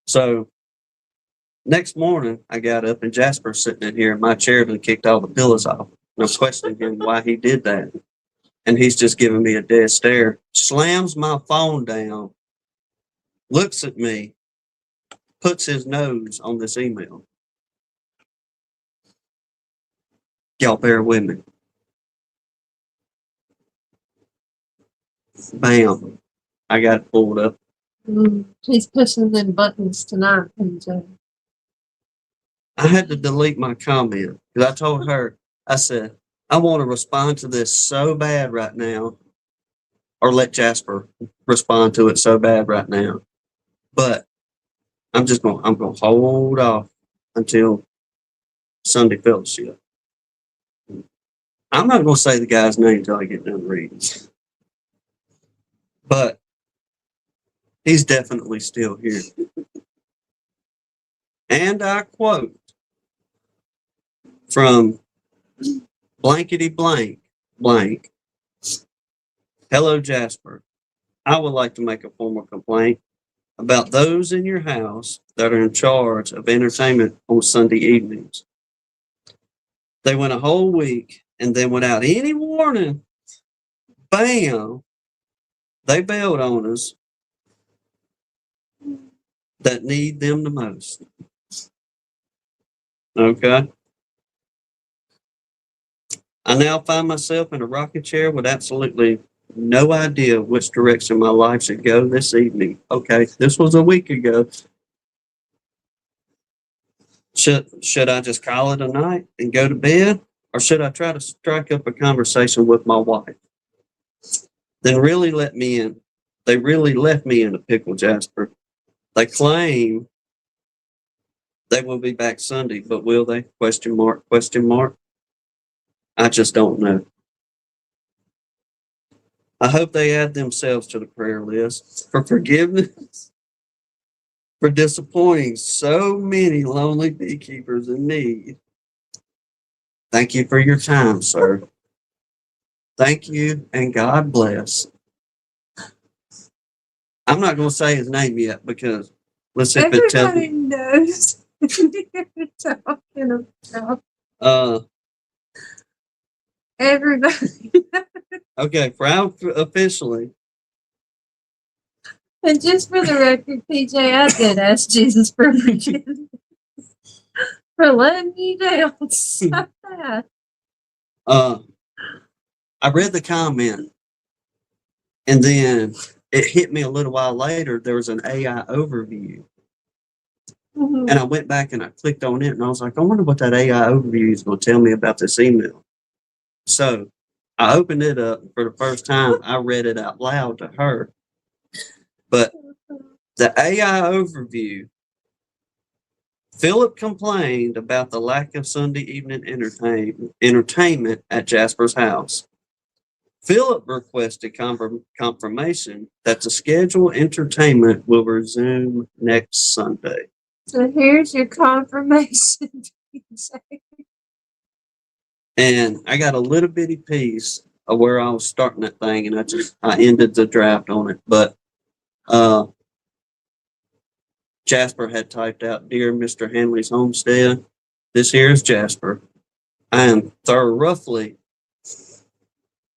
So next morning, I got up and Jasper's sitting in here in my chair and kicked all the pillows off. And I'm questioning him why he did that. And he's just giving me a dead stare, slams my phone down, looks at me, puts his nose on this email. Y'all bear with me. Bam. I got it pulled up. He's pushing them buttons tonight, PJ. I had to delete my comment because I told her, I said, I want to respond to this so bad right now, or let Jasper respond to it so bad right now. But I'm going to hold off until Sunday fellowship. I'm not going to say the guy's name until I get done reading. But he's definitely still here. And I quote from blankety blank. Hello, Jasper. I would like to make a formal complaint about those in your house that are in charge of entertainment on Sunday evenings. They went a whole week and then without any warning, bam, they bailed on us that need them the most. Okay? I now find myself in a rocking chair with absolutely no idea which direction my life should go this evening. Okay, this was a week ago. Should I just call it a night and go to bed? Or should I try to strike up a conversation with my wife? They really left me in a pickle, Jasper. They claim they will be back Sunday, but will they? Question mark. I just don't know. I hope they add themselves to the prayer list for forgiveness, for disappointing so many lonely beekeepers in need. Thank you for your time, sir. Thank you, and God bless. I'm not going to say his name yet because let's see if it tells Everybody me. knows who you're talking about. Everybody. Okay, officially. And just for the record, PJ, I did ask Jesus for forgiveness for letting you down so bad. I read the comment, and then it hit me a little while later. There was an AI overview, and I went back and I clicked on it, and I was like, I wonder what that AI overview is going to tell me about this email. So I opened it up for the first time. I read it out loud to her, but the AI overview. Philip complained about the lack of Sunday evening entertainment at Jasper's house. Philip requested confirmation that the scheduled entertainment will resume next Sunday. So here's your confirmation, PJ. And I got a little bitty piece of where I was starting that thing, and I ended the draft on it. But Jasper had typed out, "Dear Mr. Hanley's Homestead, this here is Jasper. I am thoroughly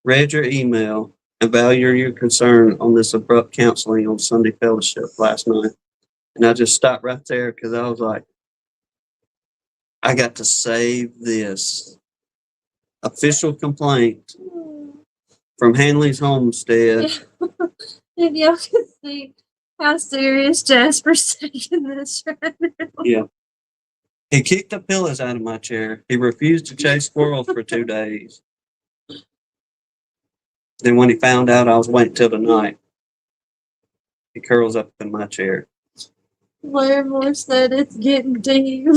read your email and value your concern on this abrupt canceling on Sunday fellowship last night." And I just stopped right there because I was like, I got to save this official complaint from Hanley's Homestead. If y'all can see how serious Jasper's taking this right now. Yeah. He kicked the pillows out of my chair. He refused to chase squirrels for 2 days. Then when he found out I was waiting till the night, he curls up in my chair. Blairmore said it's getting deep.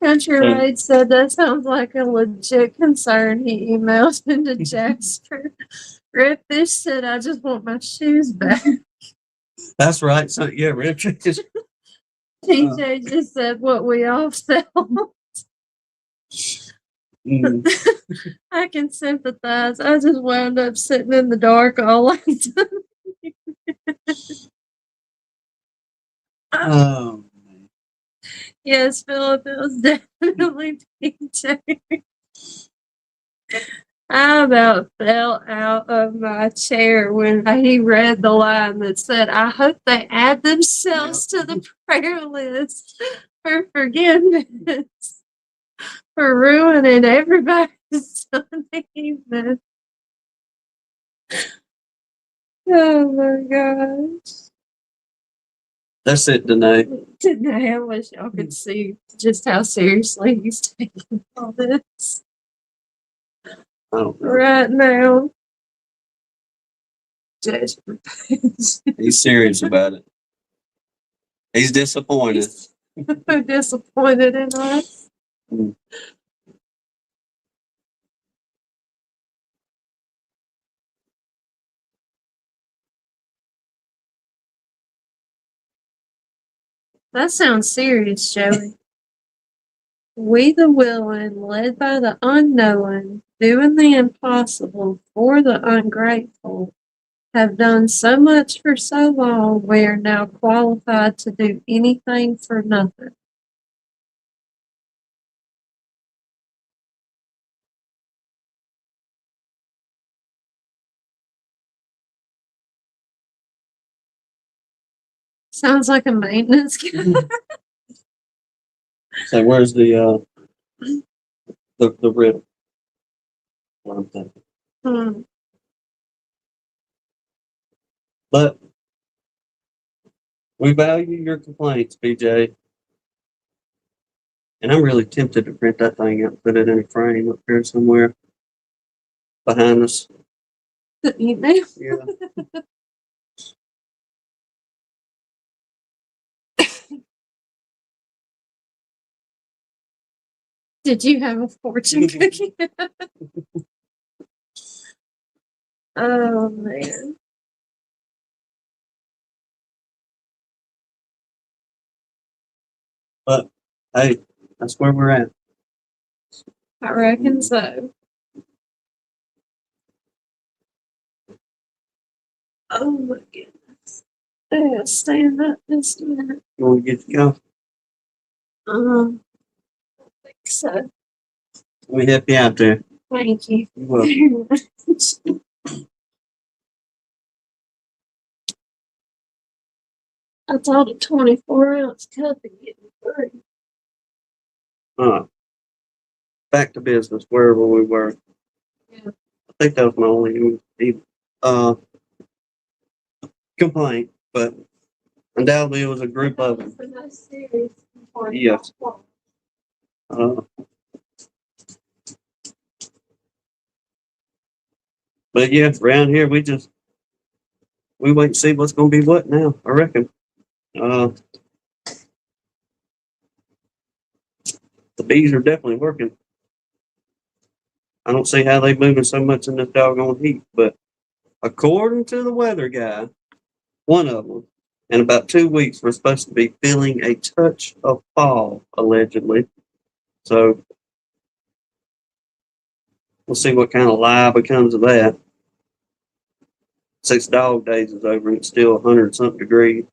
Country Road said that sounds like a legit concern. He emailed into Jasper. Redfish said, I just want my shoes back. That's right. So yeah, Redfish is TJ just said what we all felt. mm, I can sympathize. I just wound up sitting in the dark all night. oh man. Yes, Philip, it was definitely PJ. I about fell out of my chair when he read the line that said, I hope they add themselves to the prayer list for forgiveness for ruining everybody's Sunday evening. Oh my gosh. That's it, Danae. Today I wish y'all could see just how seriously he's taking all this I don't know. right now. Jasper Page. He's serious about it. He's disappointed. Disappointed in us. Mm. That sounds serious, Joey. We the willing, led by the unknowing, doing the impossible for the ungrateful, have done so much for so long we are now qualified to do anything for nothing. Sounds like a maintenance guy. So where's the riddle? What I'm thinking. Hmm. But we value your complaints, BJ. And I'm really tempted to print that thing out and put it in a frame up here somewhere behind us. The email. Yeah. Did you have a fortune cookie? Oh man. But hey, that's where we're at. I reckon so. Oh my goodness. I gotta stand up just a minute. You want to get you go? I think so. Let me help you out there. Thank you You're welcome. very much. I thought a 24-ounce cup would get me through. Back to business, wherever we were. Yeah. I think that was my only uh, complaint, but undoubtedly it was a group of them. For those series before Yes. But yeah, around here we wait and see what's going to be what now. I reckon. The bees are definitely working. I don't see how they moving so much in this doggone heat, but according to the weather guy, one of them, in about 2 weeks, we're supposed to be feeling a touch of fall, allegedly. So we'll see what kind of lie becomes of that. 6 dog days is over and it's still 100 something degrees.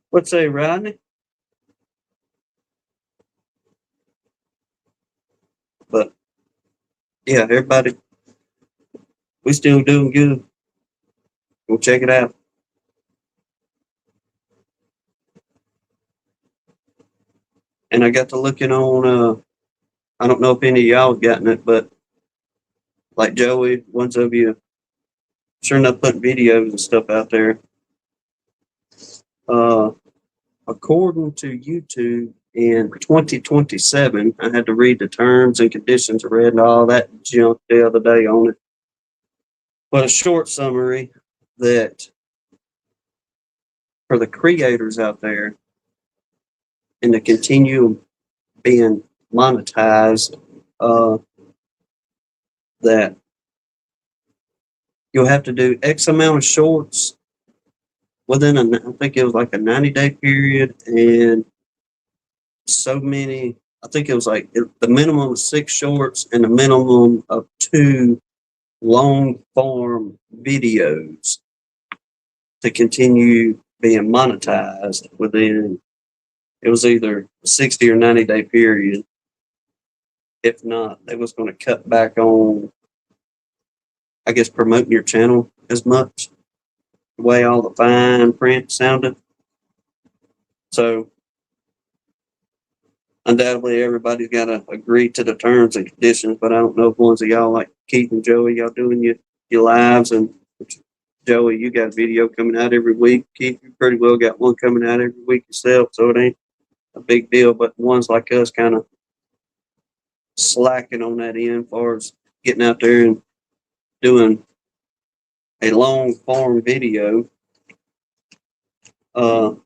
What say, Rodney? But yeah, everybody, we still doing good. Go check it out. And I got to looking on, I don't know if any of y'all have gotten it, but like Joey, ones of you sure enough putting videos and stuff out there. According to YouTube, in 2027, I had to read the terms and conditions. I read all that junk the other day on it. But a short summary that for the creators out there in the continuum being monetized, that you'll have to do X amount of shorts within I think it was like a 90-day period, and so many. I think it was like the minimum of 6 shorts and the minimum of 2 long form videos to continue being monetized within. It was either a 60 or 90-day period. If not, they was going to cut back on, I guess, promoting your channel as much, the way all the fine print sounded. So undoubtedly everybody's got to agree to the terms and conditions, but I don't know if ones of y'all like Keith and Joey, y'all doing your lives, and Joey, you got a video coming out every week. Keith, you pretty well got one coming out every week yourself, so it ain't a big deal, but ones like us kind of slacking on that end as far as getting out there and doing a long form video. Apparently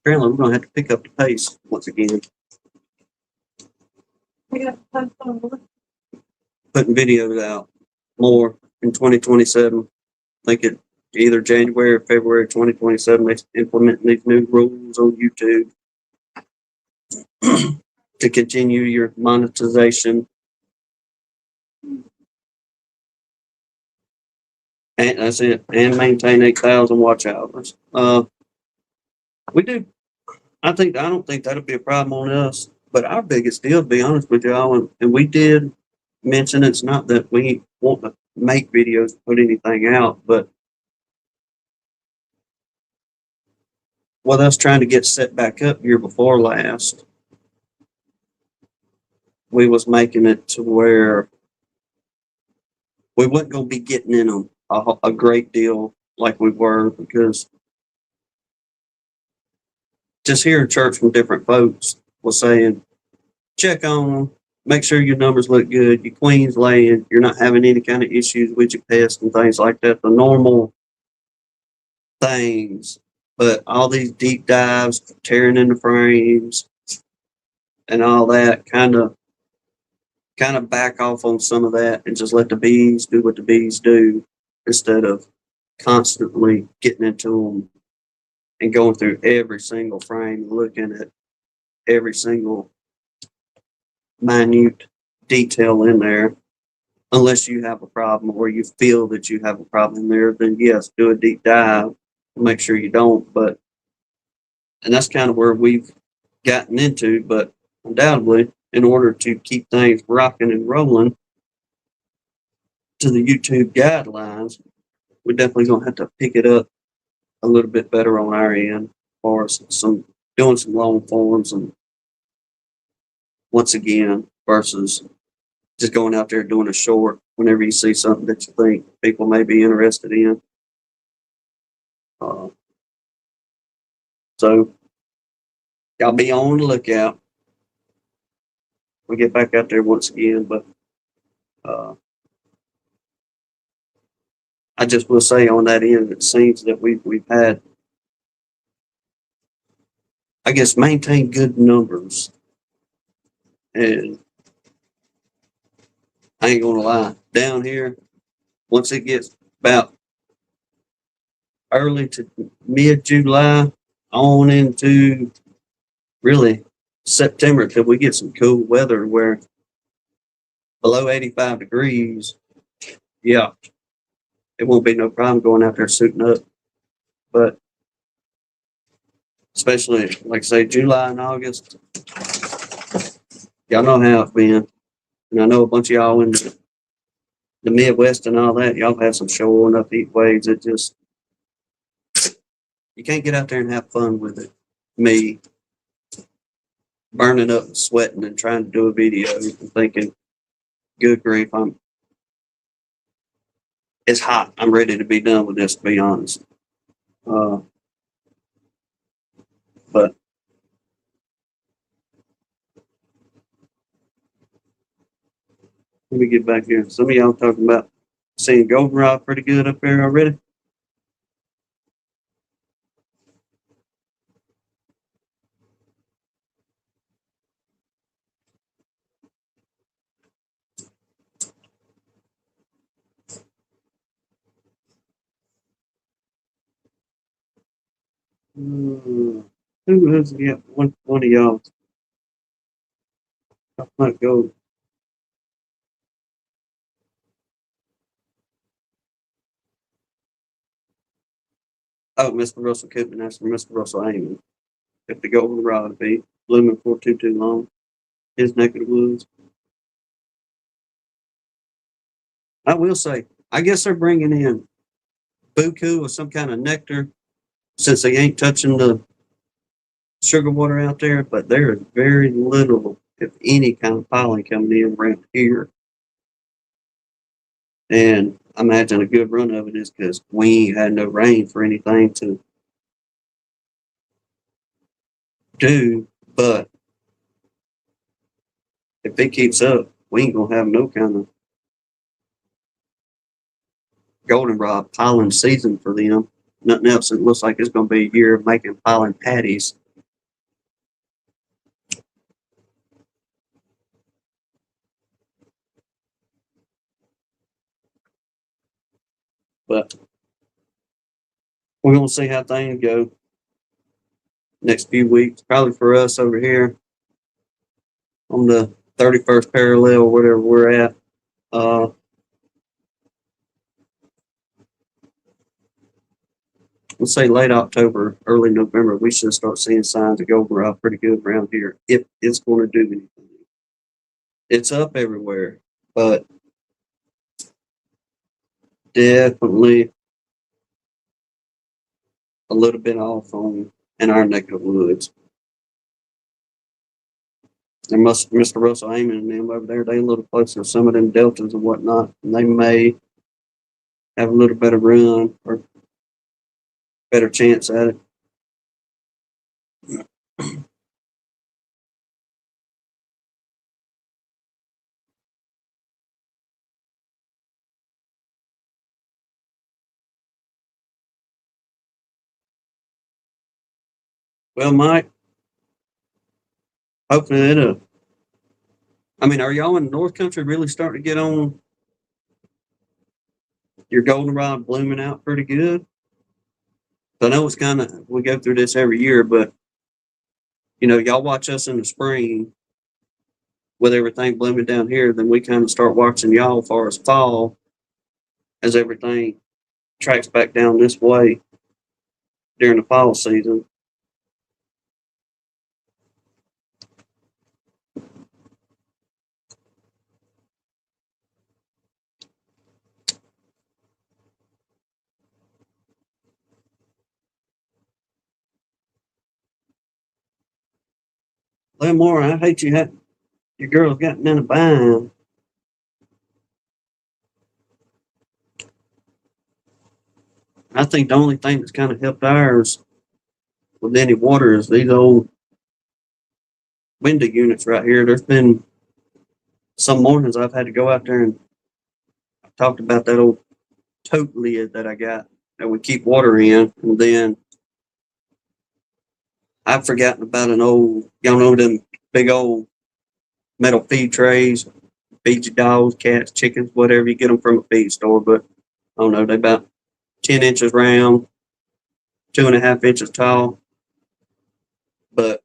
we're going to have to pick up the pace once again. Putting videos out more in 2027. I think it either January or February 2027 they implement these new rules on YouTube to continue your monetization. And that's it. And maintain 8,000 watch hours. We do. I don't think that'll be a problem on us. But our biggest deal, to be honest with y'all, and we did mention, it's not that we want to make videos, put anything out, but with us trying to get set back up year before last, we was making it to where we wasn't going to be getting in them a great deal like we were, because just hearing church from different folks was saying, check on them, make sure your numbers look good, your queen's laying, you're not having any kind of issues with your pest and things like that, the normal things. But all these deep dives, tearing in the frames and all that, kind of back off on some of that and just let the bees do what the bees do, instead of constantly getting into them and going through every single frame and looking at every single minute detail in there. Unless you have a problem or you feel that you have a problem in there, then yes, do a deep dive and make sure you don't. And that's kind of where we've gotten into. But undoubtedly, in order to keep things rocking and rolling to the YouTube guidelines, we're definitely going to have to pick it up a little bit better on our end, as far as doing some long forms, and once again, versus just going out there doing a short whenever you see something that you think people may be interested in. So y'all be on the lookout. We get back out there once again, but I just will say on that end, it seems that we've had, I guess, maintained good numbers. And I ain't gonna lie, down here, once it gets about early to mid-July on into really September, till we get some cool weather where below 85 degrees, yeah, it won't be no problem going out there suiting up. But especially, like I say, July and August, y'all know how it's been. And I know a bunch of y'all in the Midwest and all that, y'all have some showing up heat waves. It just, you can't get out there and have fun with it. Me burning up and sweating and trying to do a video and thinking, good grief, it's hot. I'm ready to be done with this, to be honest. But let me get back here. Some of y'all talking about seeing goldenrod pretty good up there already. Who is it? Yeah, one of y'all. I might go. Oh, Mr. Russell Kipton asked for Mr. Russell Amon. If the goldenrod be blooming for too long, his neck of the woods. I will say, I guess they're bringing in buku or some kind of nectar since they ain't touching the sugar water out there, but there is very little, if any, kind of pollen coming in around here. And I imagine a good run of it is because we ain't had no rain for anything to do. But if it keeps up, we ain't gonna have no kind of goldenrod pollen season for them. Nothing else. It looks like it's gonna be a year of making pollen patties. But we're gonna see how things go next few weeks. Probably for us over here on the 31st parallel, whatever we're at. Let's say late October, early November, we should start seeing signs of goldenrod pretty good around here if it's going to do anything. It's up everywhere, but definitely a little bit off on in our neck of the woods. There must Mr. Russell Amon and them over there, they a little closer to some of them deltas and whatnot, and they may have a little better run or better chance at it. Well, Mike, hopefully it'll. I mean, are y'all in the North Country really starting to get on your goldenrod blooming out pretty good? I know it's kind of, we go through this every year, but y'all watch us in the spring with everything blooming down here, then we kind of start watching y'all as far as fall as everything tracks back down this way during the fall season. More, I hate you had your girl's gotten in a bind. I think the only thing that's kind of helped ours with any water is these old window units right here. There's been some mornings I've had to go out there and I talked about that old tote lid that I got that we keep water in, and then I've forgotten about an old, y'all know them big old metal feed trays, feed your dogs, cats, chickens, whatever you get them from a feed store. But I don't know, they about 10 inches round, 2.5 inches tall. But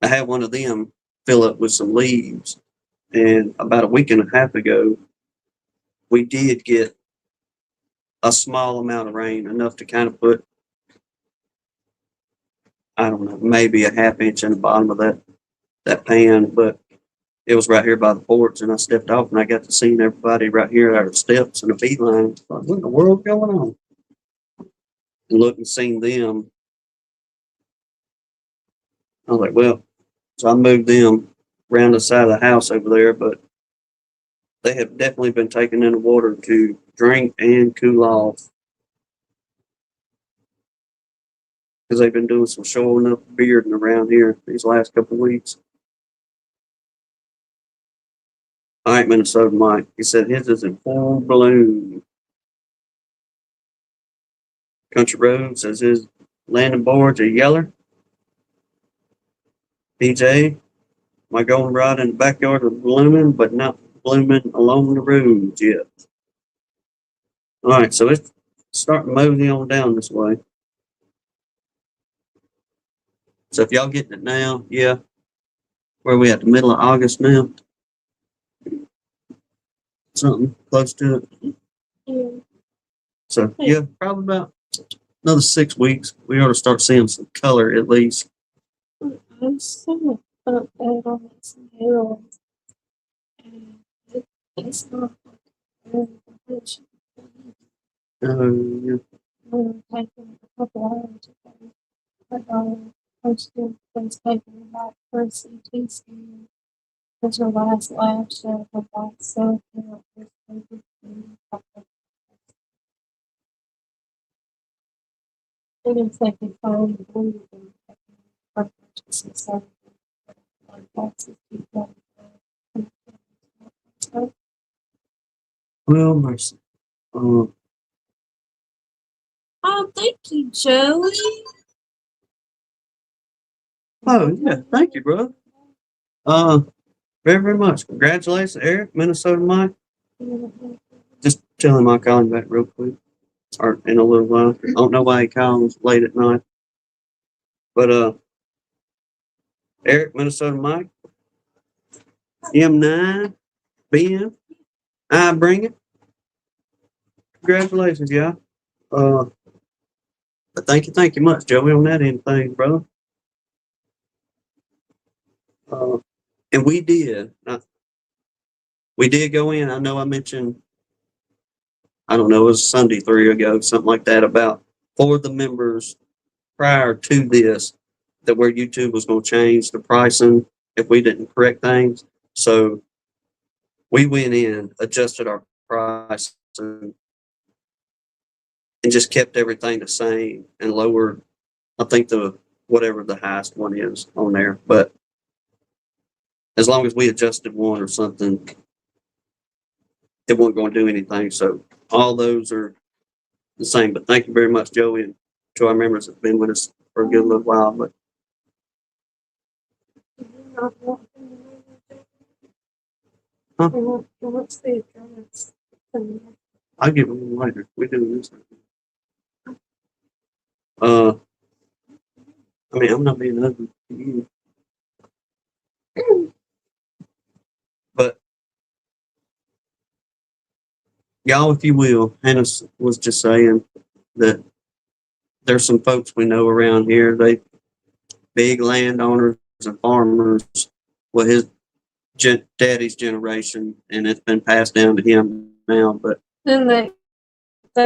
I had one of them fill up with some leaves, and about a week and a half ago, we did get a small amount of rain, enough to kind of put, I don't know, maybe a half inch in the bottom of that pan, but it was right here by the porch, and I stepped off and I got to see everybody right here at our steps in a beeline. Like, what in the world going on? And look and seen them. I was like, well, so I moved them around the side of the house over there, but they have definitely been taking in the water to drink and cool off because they've been doing some showing up bearding around here these last couple of weeks. All right, Minnesota Mike. He said his is in full bloom. Country Road says his landing boards are yeller. PJ, my goldenrod in the backyard are blooming, but not blooming along the roads yet. All right, so it's starting to mosey on down this way. So if y'all getting it now, yeah. Where we at the middle of August now? Something close to it. Yeah. So yeah, probably about another 6 weeks. We ought to start seeing some color at least. I'm so up on this hill. And it's not very much. Yeah. Taking a couple hours ago. But I'm still taking about for a CT scan. That's her last lab show of that cell count was everything. And if they can find the bleeding, emergency service, that's if people. Well, mercy. Oh, thank you, Joey. Oh yeah, thank you, bro. Very, very much. Congratulations, Eric, Minnesota Mike. Just tell him I'll call him back real quick. Or in a little while. I don't know why he calls late at night. But Eric, Minnesota Mike. M9, Ben, I bring it. Congratulations, y'all. But thank you much, Joey, on that end thing, brother. Uh, and we did go in. I know I mentioned, I don't know, it was Sunday 3 ago, something like that, about for the members prior to this, that where YouTube was going to change the pricing if we didn't correct things. So we went in, adjusted our price, and just kept everything the same and lowered, I think, the whatever the highest one is on there. But as long as we adjusted one or something, it wasn't going to do anything. So all those are the same. But thank you very much, Joey, and to our members that have been with us for a good little while. But huh? What's the address? I'll give them later. We're doing this. I mean, I'm not being ugly to you, but y'all, if you will, Hannah was just saying that there's some folks we know around here. They big landowners and farmers. Well, his daddy's generation, and it's been passed down to him now. But Then they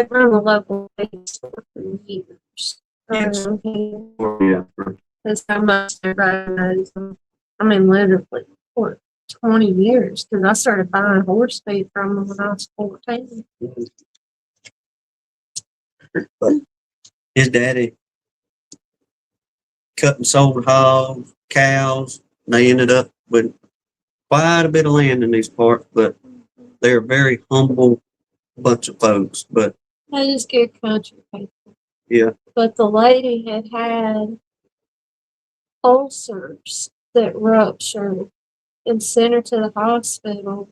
run a local feed store for years. Yes. Around here. yeah, That's how much everybody knows them. I mean, literally, for 20 years, because I started buying horse feed from them when I was 14. but his daddy cut and sold hogs, cows. And they ended up with quite a bit of land in these parts, but they're a very humble bunch of folks. But They just get country people. yeah, But the lady had ulcers that ruptured and sent her to the hospital.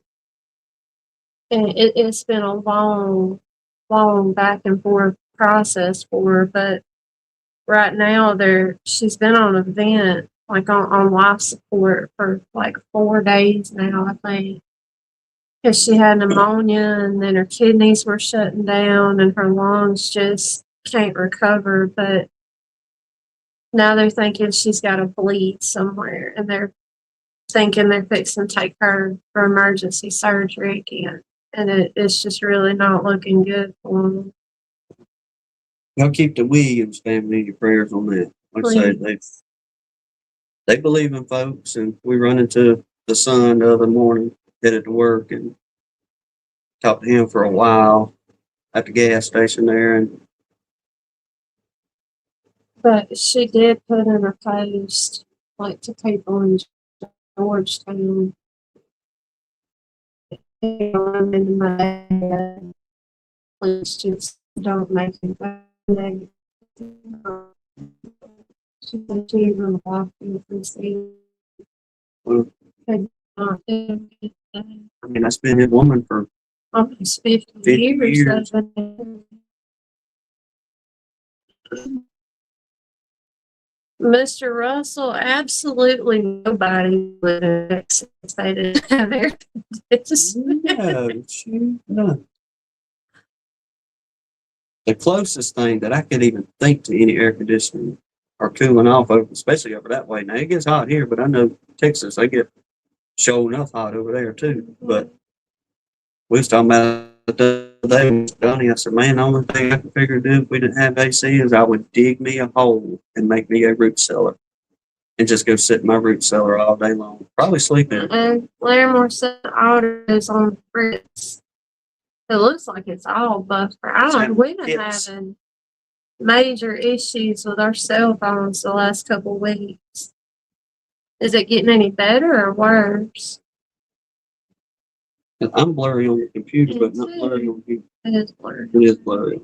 And it's been a long, long back and forth process for her. But right now, she's been on a vent, like on life support for like 4 days now, I think. Because she had pneumonia and then her kidneys were shutting down and her lungs just can't recover. But now they're thinking she's got to bleed somewhere, and they're thinking they're fixing to take her for emergency surgery again. And it's just really not looking good for them. y'all keep the Williams family in your prayers on that. Like I say, they believe in folks, and we run into the son the other morning, headed to work, and talked to him for a while at the gas station there, and But she did put in a post, like to people in Georgetown. I'm in my head. Please just don't make it negative. She said she even walked in to see. well, Could not do anything. I mean, that's been his woman for Almost 50 years. years. Of it. Mr. Russell, absolutely nobody would have they didn't have air conditioning. No, shoot, no. The closest thing that I could even think to any air conditioning or cooling off over, especially over that way. Now it gets hot here, but I know Texas, they get show enough hot over there too. But we was talking about it the other day with Donnie. I said, man, the only thing I could figure to do if we didn't have AC is I would dig me a hole and make me a root cellar and just go sit in my root cellar all day long. Probably sleep in it. And Larimore said autos on Fritz. It looks like it's all buffer. We've been Yes. having major issues with our cell phones the last couple weeks. Is it getting any better or worse? I'm blurry on the computer, but Me not too. blurry on here. It is blurry. It is blurry.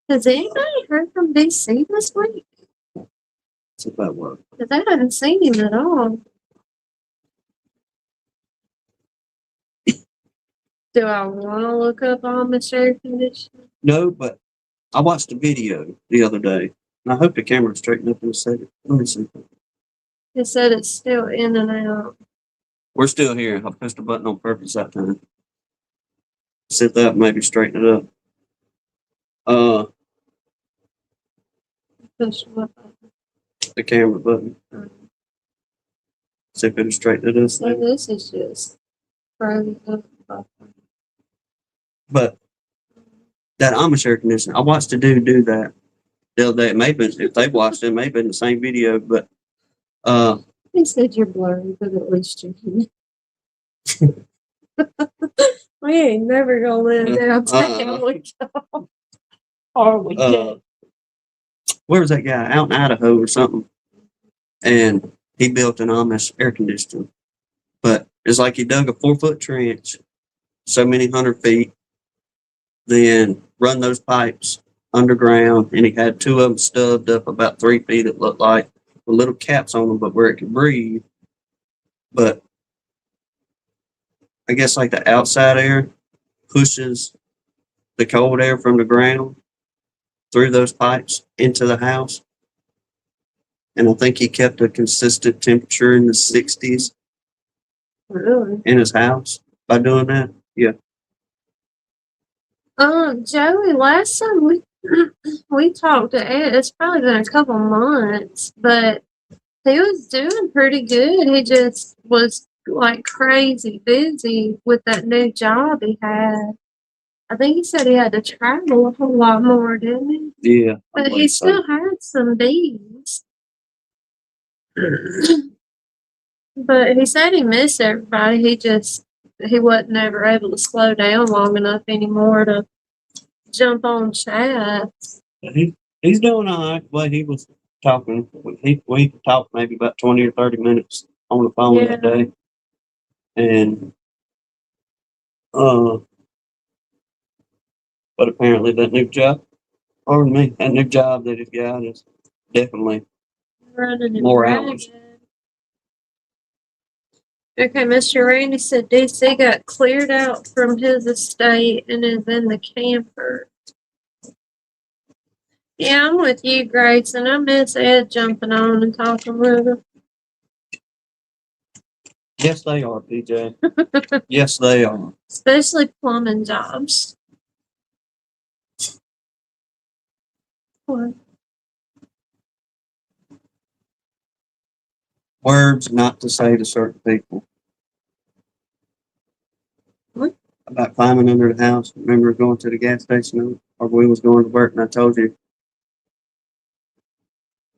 Has anybody heard from DC this week? It's about work. Because I haven't seen him at all. Do I want to look up on the air conditioner? No, but I watched a video the other day, and I hope the camera straightened up in a second. Let me see. It said it's still in and out. We're still here. I pushed the button on purpose that time. See if that maybe straighten it up. Push what button? The camera button. See if it'll straighten it up. So this is just frozen up. But that Amish air conditioner, I watched a dude do that the other day. It may have been, if they watched it, it may have been the same video, but He said you're blurry, but at least you can. We ain't never gonna live downtown. We don't. Or we can. where was that guy? Out in Idaho or something. And he built an Amish air conditioner. But it's like he dug a 4-foot trench, so many 100 feet, then run those pipes underground, and he had 2 of them stubbed up about 3 feet, it looked like, with little caps on them, but where it could breathe. But I guess like the outside air pushes the cold air from the ground through those pipes into the house. And I think he kept a consistent temperature in the 60s Really? in his house by doing that. Yeah. Joey, last time we talked to Ed, it's probably been a couple months, but he was doing pretty good. He just was like crazy busy with that new job he had. I think he said he had to travel a whole lot more, didn't he? Yeah. But he still had some bees. But he said he missed everybody. He wasn't ever able to slow down long enough anymore to jump on chats. He's doing all right. Well, he was talking. We talked maybe about 20 or 30 minutes on the phone that day. And, but apparently that new job that he's got is definitely Running him more ragged. hours. Okay, Mr. Randy said DC got cleared out from his estate and is in the camper. Yeah, I'm with you, Grayson. I miss Ed jumping on and talking with him. Yes, they are, PJ. Yes, they are. Especially plumbing jobs. What? Words not to say to certain people. What? About climbing under the house. Remember going to the gas station or we was going to work and I told you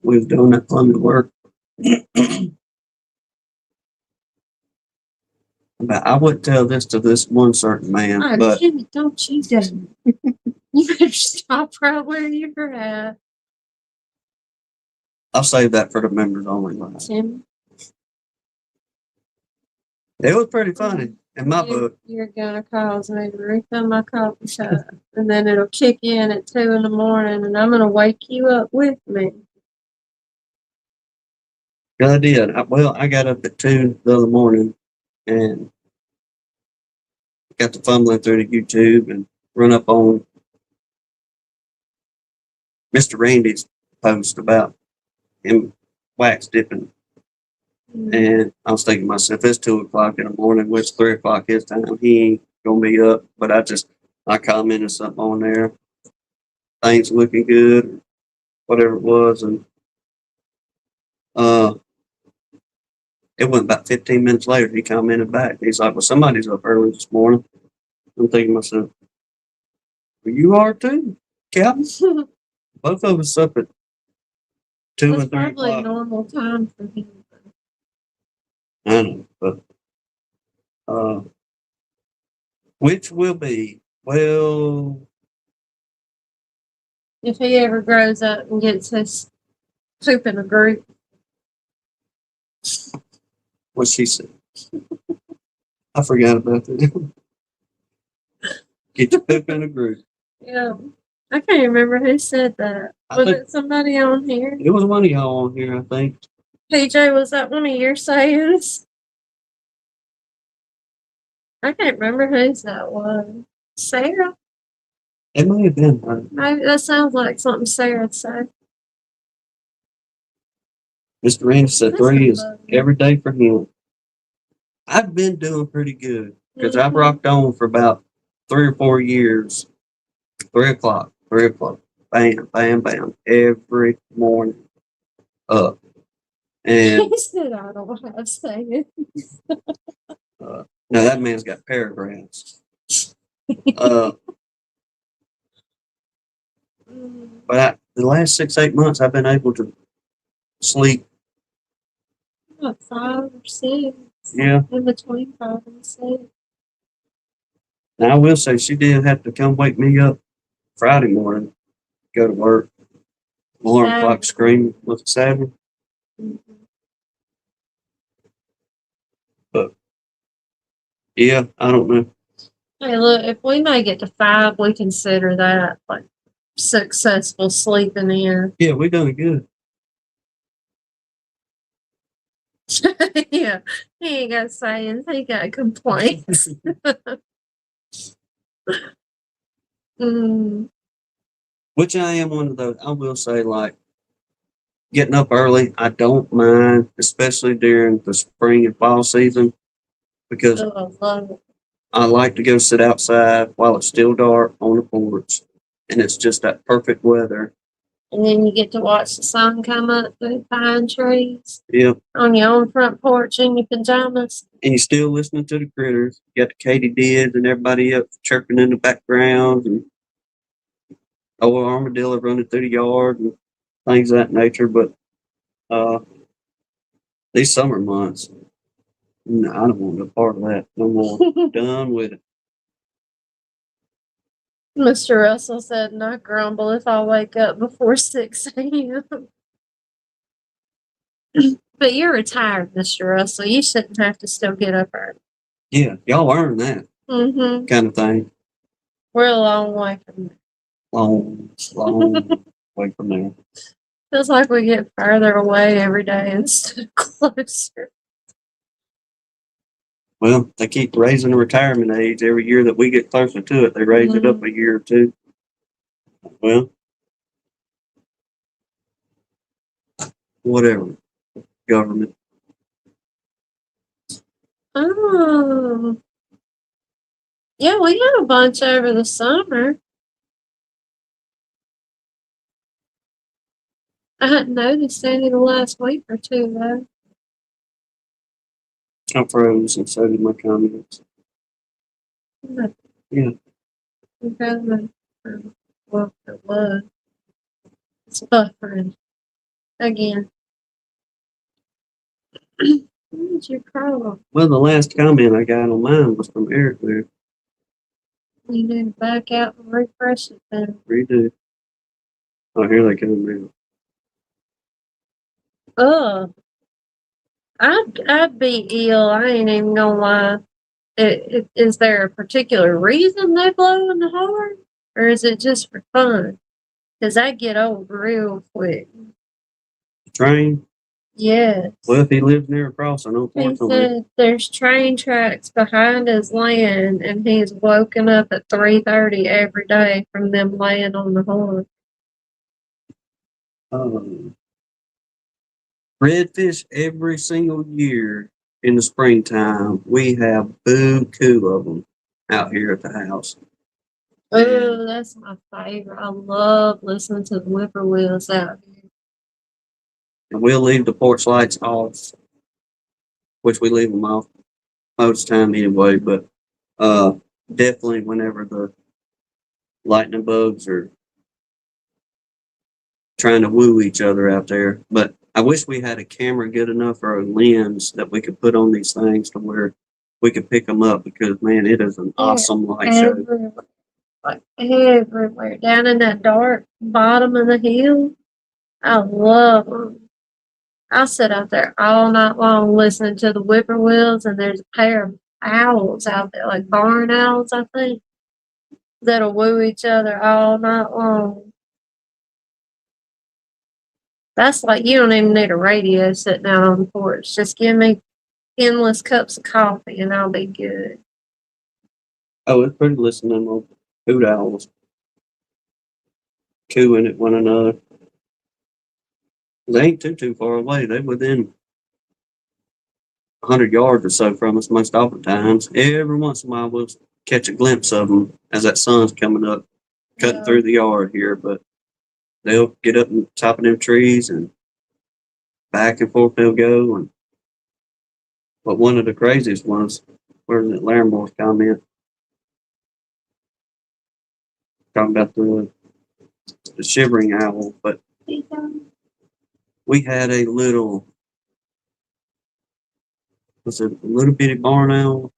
we was doing that plumbing work. But I would tell this to this one certain man, Oh, but damn it, don't you do. You better stop right where you're at. I'll save that for the members only line. Tim, It was pretty funny in my book. you're gonna cause me to refill my coffee shop, and then it'll kick in at 2 in the morning, and I'm gonna wake you up with me. I did. I got up at 2 the other morning and got to fumbling through the YouTube and run up on Mr. Randy's post about him wax dipping. And I was thinking to myself, it's 2 o'clock in the morning, which 3 o'clock his time. He ain't gonna be up. But I commented something on there. Things looking good, whatever it was, and uh, it went about 15 minutes later. He commented back. He's like, "Well, somebody's up early this morning." I'm thinking to myself, "Well, you are too, Captain. Both of us up at 2 That's and 3 probably o'clock." normal time for him. I know, but uh, which will be well. If he ever grows up and gets his poop in a group. What she said. I forgot about that. Get your poop in a group. Yeah. I can't remember who said that. I Was think- it somebody on here? It was one of y'all on here, I think. PJ, was that one of your sayings? I can't remember whose that was. Sarah? It may have been her. Maybe that sounds like something Sarah'd say. Mr. Randy said That's 3 is lovely. every day for him. I've been doing pretty good because I've Mhm. rocked on for about 3 or 4 years. 3 o'clock, 3 o'clock, bam, bam, bam, every morning up. And He said, I don't have sayings. now that man's got paragraphs. Uh, but the last 6, 8 months, I've been able to sleep. About 5 or 6. Yeah. In between 5 and 6. Now I will say she did have to come wake me up Friday morning, go to work. Alarm Saturday. clock screaming with a Saturday. Mhm. Yeah, I don't know. Hey, look, if we make it to 5, we consider that like successful sleeping in. Yeah, we done good. Yeah, he ain't got sayings, he got complaints. Mm, Which I am one of those. I will say, like, getting up early, I don't mind, especially during the spring and fall season, because oh, I love it. I like to go sit outside while it's still dark on the porch, and it's just that perfect weather. And then you get to watch the sun come up through the pine trees Yeah, on your own front porch in your pajamas. and you're still listening to the critters. You got the katydids and everybody up chirping in the background, and old armadillo running through the yard and things of that nature. But these summer months, no, I don't want no part of that no more. Done with it. Mr. Russell said, not grumble if I wake up before 6 a.m. But you're retired, Mr. Russell. You shouldn't have to still get up early. Yeah, y'all earn that Mm-hmm. kind of thing. We're a long way from there. Long way from there. Feels like we get further away every day instead of closer. Well, they keep raising the retirement age every year that we get closer to it. They raise it up a year or two. Well, whatever. Government. Oh. Yeah, we had a bunch over the summer. I hadn't noticed any the last week or two, though. I froze and so did my comments. Yeah. Because well, it was. It's buffering. Again. When did you crawl? Well, the last comment I got on mine was from Eric there. You need to back out and refresh it then. Redo. Oh, here they come now. Ugh. I'd be ill. I ain't even gonna lie. Is there a particular reason they blow in the horn? Or is it just for fun? Because I get old real quick. Train. Yes. Well, if he lives near a crossing, He unfortunately. said there's train tracks behind his land, and he's woken up at 3:30 every day from them laying on the horn. Redfish every single year in the springtime. We have boo-coo of them out here at the house. Oh, that's my favorite. I love listening to the whippoorwills out here. And we'll leave the porch lights off, which we leave them off most time anyway, but definitely whenever the lightning bugs are trying to woo each other out there. But I wish we had a camera good enough or a lens that we could put on these things to where we could pick them up because, man, it is an awesome light show. Everywhere, like everywhere, down in that dark bottom of the hill. I love them. I'll sit out there all night long listening to the whippoorwills, and there's a pair of owls out there, like barn owls, I think, that'll woo each other all night long. That's like you don't even need a radio sitting out on the porch. Just give me endless cups of coffee and I'll be good. Oh, it's pretty listening to hoot owls cooing at one another. They ain't too far away. They're within 100 yards or so from us most oftentimes. Every once in a while, we'll catch a glimpse of them as that sun's coming up, cutting through the yard here. But they'll get up on top of them trees and back and forth they'll go. And but one of the craziest ones, where's that Larimor's comment? Talking about the shivering owl, but we had a little, was it a little bitty barn owl?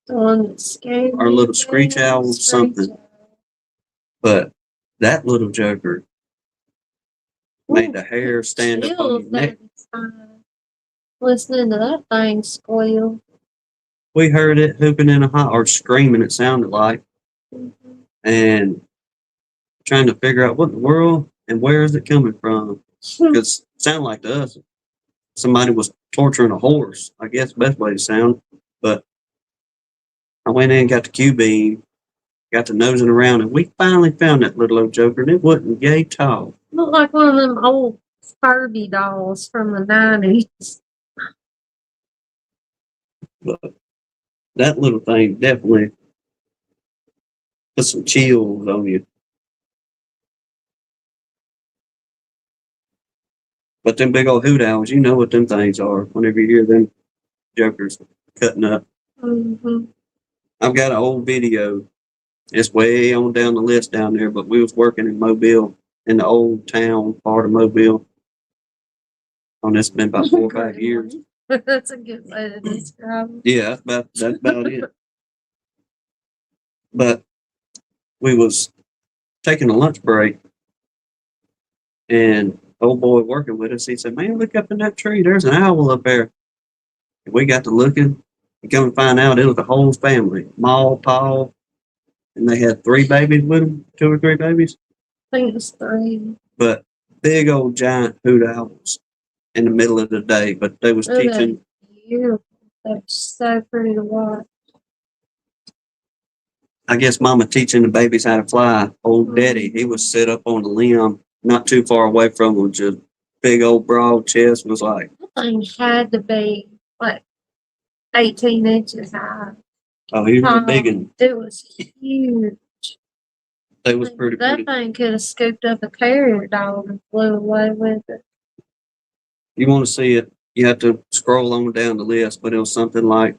The one that scared Or a me, little screech yeah, owl, screech something. owl. But that little joker made the Ooh, hair stand up on chills your neck. every time. Listening to that thing squeal. We heard it hooping in a hot or screaming, it sounded like, Mhm. and trying to figure out what in the world and where is it coming from. Because it sounded like to us somebody was torturing a horse, I guess the best way to sound. But I went in, got the Q beam, got to nosing around, and we finally found that little old joker, and it wasn't yay tall. Looked like one of them old Furby dolls from the 90s. But that little thing definitely put some chills on you. But them big old hoot owls, you know what them things are whenever you hear them jokers cutting up. Mm-hmm. I've got an old video. It's way on down the list down there, but we was working in Mobile, in the old town part of Mobile. Oh, it's been about 4 or 5 years. That's a good way to describe it. Yeah, that's about it. But we was taking a lunch break, and old boy working with us, he said, "Man, look up in that tree. There's an owl up there." And we got to looking, and come and find out it was the whole family, Ma, Pa, and they had 3 babies with them, 2 or 3 babies. I think it's 3. But big old giant hoot owls in the middle of the day. But they was Oh, teaching. that's beautiful. That's so pretty to watch. I guess Mama teaching the babies how to fly. Old Daddy, he was set up on the limb, not too far away from them, just big old broad chest. Was like, That thing had to be like 18 inches high. oh, he was big, and It was huge. they was pretty That thing could have scooped up a carrier dog and flew away with it. You want to see it, you have to scroll on down the list, but it was something like,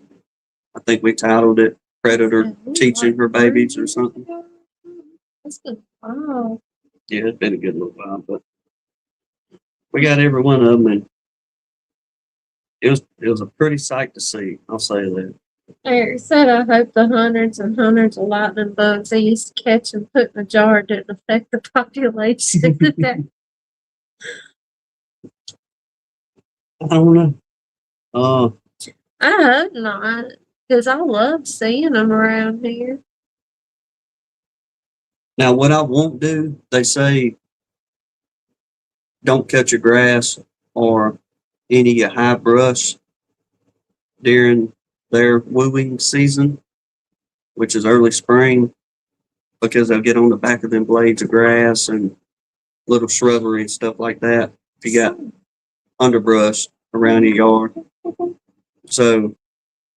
I think we titled it Predator Teaching Her Babies or something. That's good. Wow. Yeah, it's been a good little while, but we got every one of them, and it was a pretty sight to see. I'll say that. Eric said, I hope the hundreds and hundreds of lightning bugs they used to catch and put in a jar didn't affect the population. I don't know. I hope not, because I love seeing them around here. Now, what I won't do, they say, don't cut your grass or any of your high brush during their wooing season, which is early spring, because they'll get on the back of them blades of grass and little shrubbery and stuff like that. If you got underbrush around your yard. So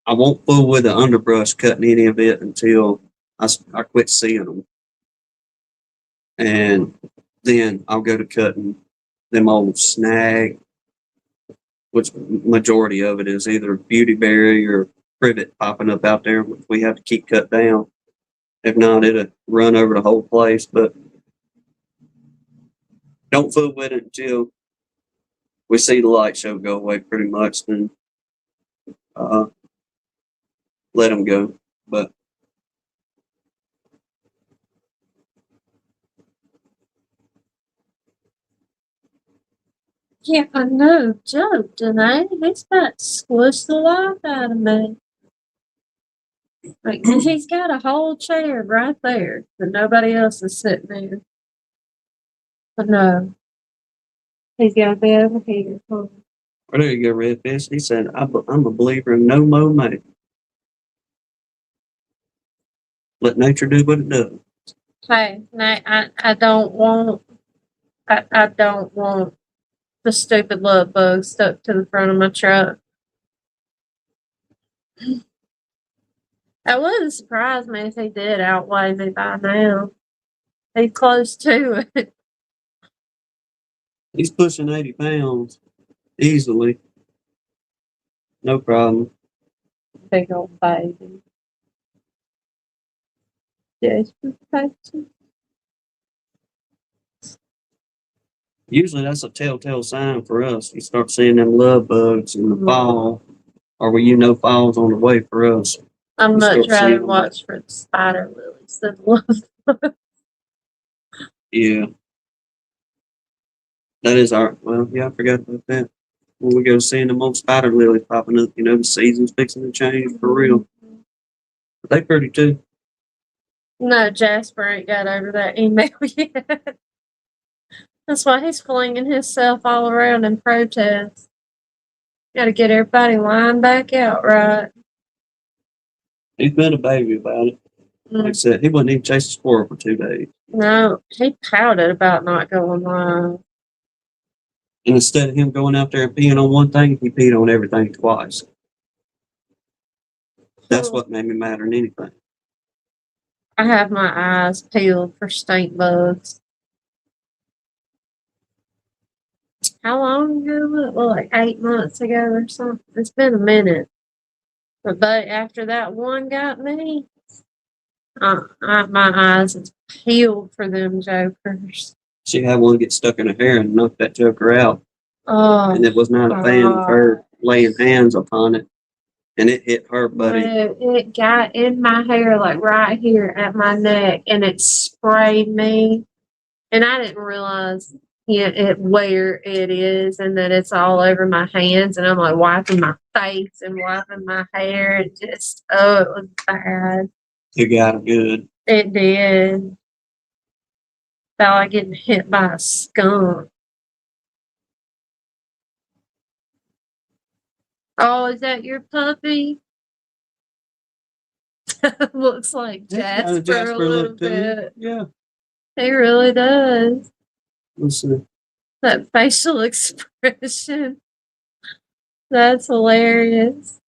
I won't fool with the underbrush cutting any of it until I quit seeing them. And then I'll go to cutting them old snag, which majority of it is either beautyberry or privet popping up out there, which we have to keep cut down. If not, it'll run over the whole place. But don't fool with it until we see the light show go away pretty much, then let them go. But Yeah, I know, joke, Danae. He's about to squish the life out of me. Like, he's got a whole chair right there, but nobody else is sitting there. But no, he's got to be over here. well, there you go, Redfish. He said, I'm a believer in no mow May. Let nature do what it does. Hey, Nate, I don't want, I don't want the stupid love bug stuck to the front of my truck. That wouldn't surprise me if he did outweigh me by now. He's close to it. He's pushing 80 pounds easily. No problem. Big old baby. Just protection. Usually that's a telltale sign for us. You start seeing them love bugs in the fall, or when you know fall's on the way for us. I'd You much start seeing rather them. watch for the spider lilies than love. Yeah. That is our, well, yeah, I forgot about that. When we go seeing them old spider lilies popping up, the season's fixing to change for real. But they pretty too. No, Jasper ain't got over that email yet. That's why he's flinging himself all around in protest. Got to get everybody lined back out right. He's been a baby about it. Like I said, he wouldn't even chase a squirrel for 2 days. No, he pouted about not going live. And instead of him going out there and peeing on one thing, he peed on everything twice. That's what made me mad than anything. I have my eyes peeled for stink bugs. How long ago was it? Well, like 8 months ago or something. It's been a minute. But after that one got me, my eyes is peeled for them jokers. She had one get stuck in her hair and knocked that joker out. Oh, And it was not a fan of her laying hands upon it. And it hit her buddy. It got in my hair, like right here at my neck, and it sprayed me. And I didn't realize where it is and that it's all over my hands. And I'm like wiping my face and wiping my hair. It just, it was bad. It got her good. It did. Felt like getting hit by a skunk. Oh, is that your puppy? Looks like Jasper a little bit. Yeah. He really does. Let's see. That facial expression. That's hilarious.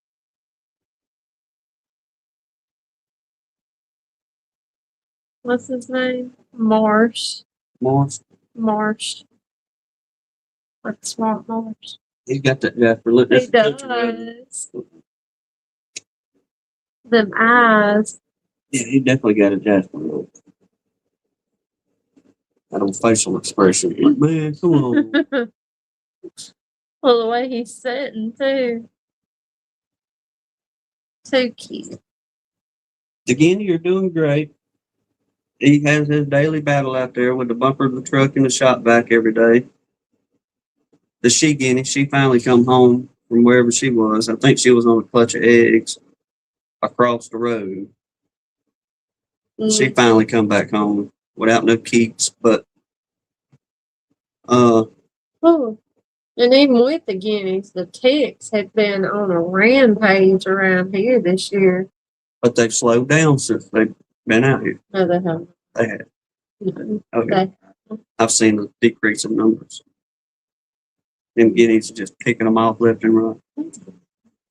What's his name? Marsh. Morse. Marsh. Like Swamp Marsh. He got that Jasper look. He does. Them eyes. Yeah, he definitely got a Jasper look. That old facial expression. Like, man, come on. Well, the way he's sitting, too. So cute. Again, you're doing great. He has his daily battle out there with the bumper of the truck and the shop vac every day. The she guinea, she finally come home from wherever she was. I think she was on a clutch of eggs across the road. She finally come back home without no keeps, but Oh, and even with the guineas, the ticks have been on a rampage around here this year. but they've slowed down since they've been out here. No, they haven't. They have. No, Okay. I've seen a decrease in numbers. Them guineas are just picking them off left and right.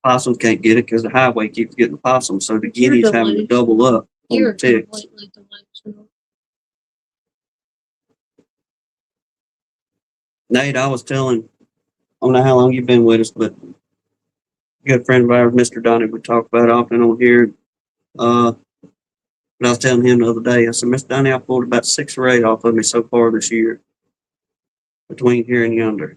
Possums can't get it because the highway keeps getting the possums, so the guineas having to double up on You're the ticks. completely delusional. Nate, I was telling, I don't know how long you've been with us, but a good friend of ours, Mr. Donnie, we talk about often on here. But I was telling him the other day, I said, Mr. Donnie, I pulled about 6 or 8 off of me so far this year between here and yonder.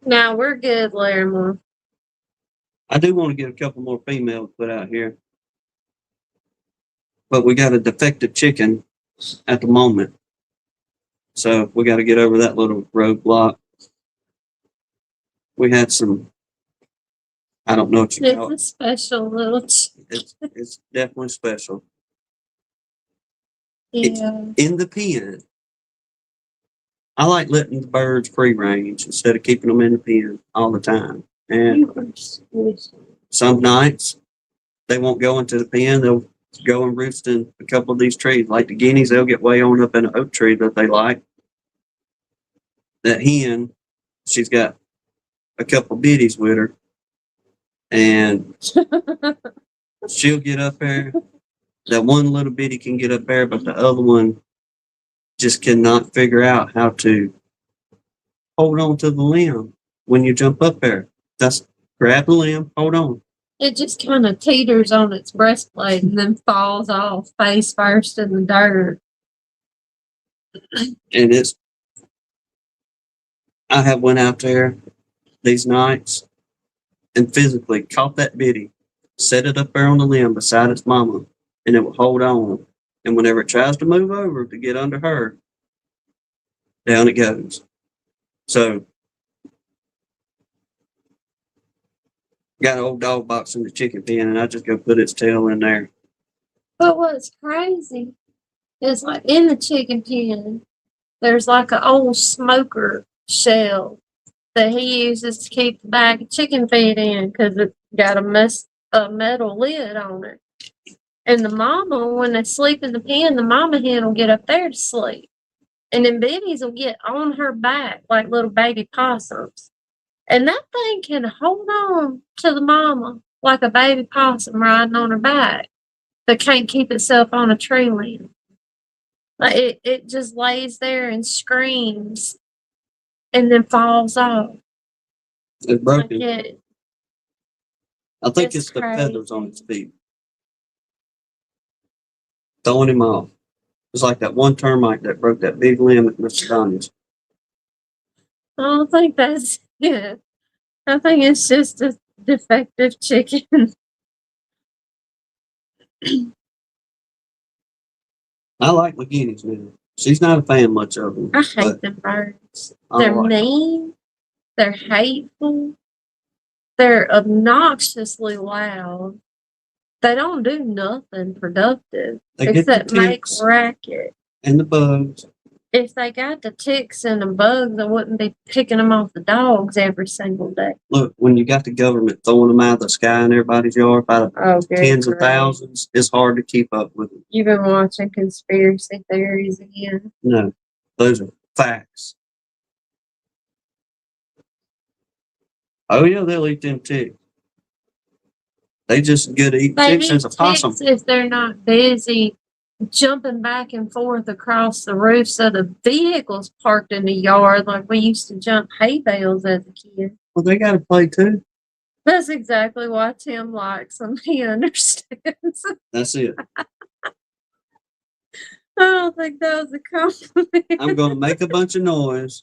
Now we're good, Larimore. I do want to get a couple more females put out here, but we got a defective chicken at the moment. So we got to get over that little roadblock. We had some, I don't know what you call It's it. a special little It's definitely special. yeah. In the pen, I like letting the birds free range instead of keeping them in the pen all the time. And some nights they won't go into the pen. They'll go and roost in a couple of these trees. Like the guineas, they'll get way on up in an oak tree that they like. That hen, she's got a couple biddies with her, and she'll get up there. That one little bitty can get up there, but the other one just cannot figure out how to hold on to the limb when you jump up there. Just grab the limb, hold on. It just kind of teeters on its breastplate and then falls off face first in the dirt. And I have went out there these nights and physically caught that bitty, set it up there on the limb beside its mama, and it would hold on. And whenever it tries to move over to get under her, down it goes. So, got an old dog box in the chicken pen, and I just go put its tail in there. But what's crazy is like in the chicken pen, there's like an old smoker shell that he uses to keep the bag of chicken feed in because it's got a metal lid on it. And the mama, when they sleep in the pen, the mama hen will get up there to sleep. And then biddies will get on her back like little baby possums. And that thing can hold on to the mama like a baby possum riding on her back that can't keep itself on a tree limb. Like it just lays there and screams and then falls off. It's broken. Like I think it's it's the crazy. feathers on its feet. Throwing him off. It's like that one termite that broke that big limb at Mr. Donnie's. I don't think that's it. I think it's just a defective chicken. I like my guineas now. She's not a fan much of them. I hate them birds. I They're like 'em. mean. They're hateful. They're obnoxiously loud. They don't do nothing productive They get the except make ticks racket. and the bugs. If they got the ticks and the bugs, I wouldn't be picking them off the dogs every single day. Look, when you got the government throwing them out of the sky in everybody's yard by the Oh, good tens of grief. thousands, it's hard to keep up with them. You've been watching conspiracy theories again. No, those are facts. Oh yeah, they'll eat them ticks. They just good at eating They ticks eat as a possum. ticks if they're not busy jumping back and forth across the roofs of the vehicles parked in the yard like we used to jump hay bales as a kid. Well, they got to play too. That's exactly why Tim likes them. He understands. That's it. I don't think that was a compliment. I'm going to make a bunch of noise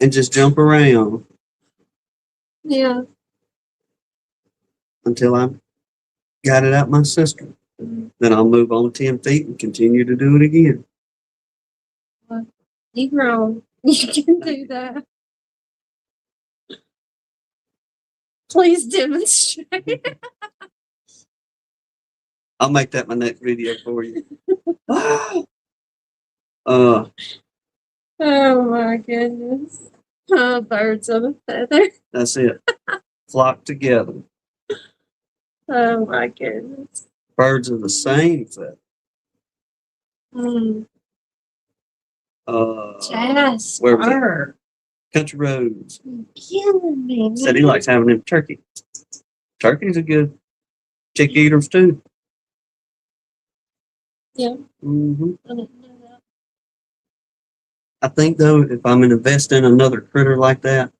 and just jump around Yeah. until I got it out my system. Then I'll move on 10 feet and continue to do it again. You grown. You can do that. Please demonstrate. I'll make that my next video for you. Oh my goodness. Oh, birds of a feather. That's it. Flock together. Oh my goodness. Birds of the same feather. Mm, Where was it? Jasper. Country Roads. You're killing me, Said he man. likes having them turkey. Turkey's a good chick eaters too. Yeah. Hmm I didn't know that. I think though, if I'm going to invest in another critter like that,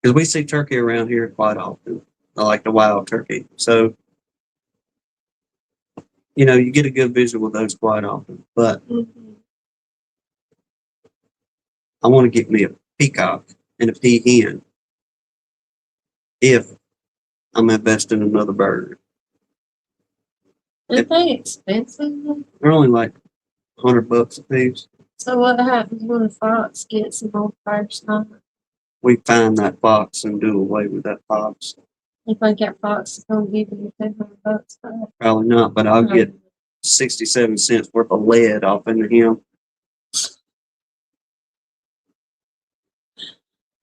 because we see turkey around here quite often, I like the wild turkey. So, you get a good visual with those quite often. But Mhm. I want to get me a peacock and a peahen if I'm investing in another bird. Aren't they expensive, though? They're only like $100 a piece. So what happens when a fox gets them on first night? We find that fox and do away with that fox. You think that fox is gonna give you $200 back? Probably not, but I'll get 67 cents worth of lead off into him.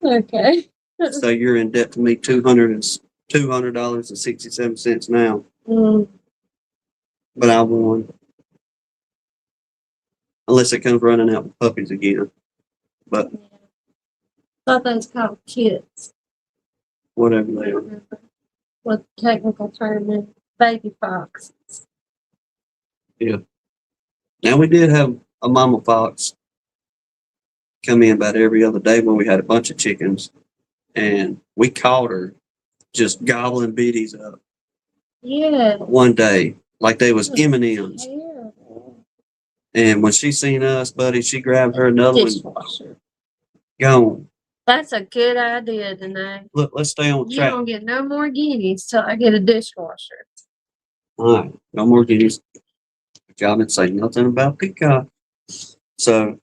Okay. So you're in debt to me $200.67 now, Mm, but I won. Unless it comes running out with puppies again. But yeah. Thought that's called kits. whatever I they don't are. remember what the technical term is. Baby fox. Now we did have a mama fox come in about every other day when we had a bunch of chickens, and we caught her just gobbling biddies up Yeah. one day like they was M&Ms. Terrible. And when she seen us, buddy, she grabbed her another one, Dishwasher. gone. That's a good idea tonight. Look, let's stay on You track. don't get no more guineas till I get a dishwasher. All right, no more guineas. Y'all didn't say nothing about peacock. So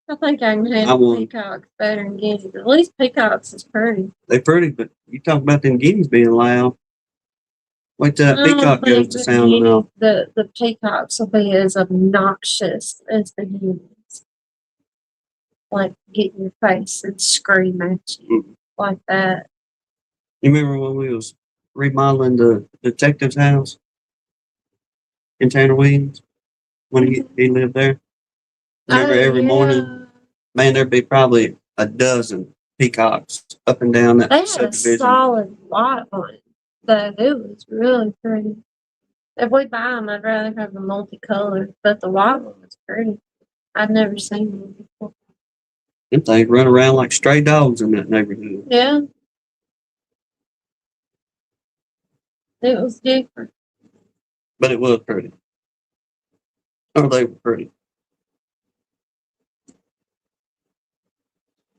I think I can I handle won. peacocks better than guineas. At least peacocks is pretty. They pretty, but you talk about them guineas being loud. Wait till that I don't peacock goes think to the sounding off. the peacocks will be as obnoxious as the guineas. Like get in your face and scream at you like that. You remember when we was remodeling the detective's house in Tanner Williams when he lived there? Remember every morning, man, there'd be probably a dozen peacocks up and down that They had a subdivision. solid white one, though. It was really pretty. If we buy them, I'd rather have the multicolored, but the white one was pretty. I'd never seen one before. Them things run around like stray dogs in that neighborhood. Yeah, it was different. But it was pretty. Or they were pretty.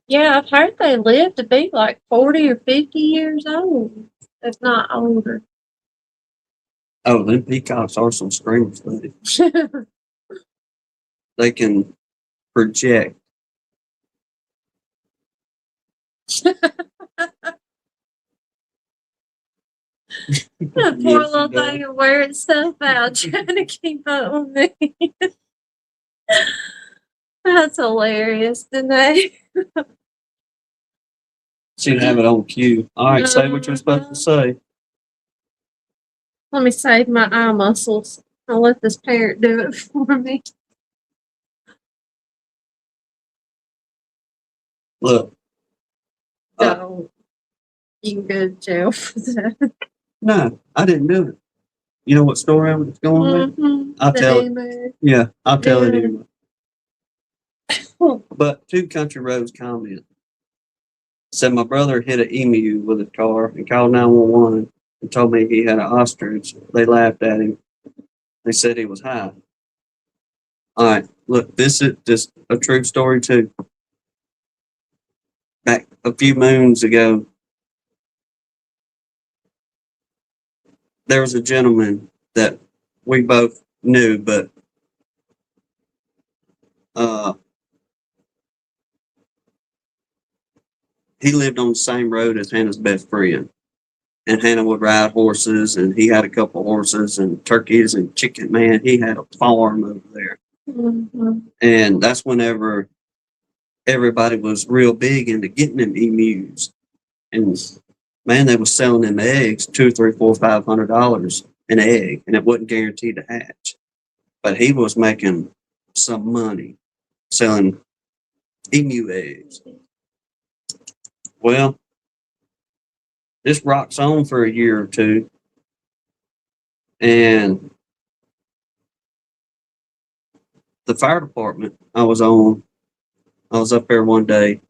Yeah, I've heard they live to be like 40 or 50 years old, if not older. Oh, them peacocks are some screamers, buddy. They can project. That poor little thing will wear itself out trying to keep up with me. That's hilarious, Danae. She'd have it on cue. All right, say what you're supposed to say. Let me save my eye muscles. I'll let this parrot do it for me. Look. No. You can go to jail for that. No, I didn't do it. You know what story I was going with? I'll tell it. Yeah, I'll tell it anyway. But two country roads comment said my brother hit an emu with his car and called 911 and told me he had an ostrich. They laughed at him. They said he was high. All right, look, this is just a true story too. Back a few moons ago, there was a gentleman that we both knew, but he lived on the same road as Hannah's best friend. And Hannah would ride horses, and he had a couple horses and turkeys and chicken. Man, he had a farm over there. And that's whenever everybody was real big into getting them emus. And man, they was selling them eggs $200, $300, $400, $500 an egg, and it wasn't guaranteed to hatch. but he was making some money selling emu eggs. Well, this rocks on for a year or two, and the fire department I was up there one day,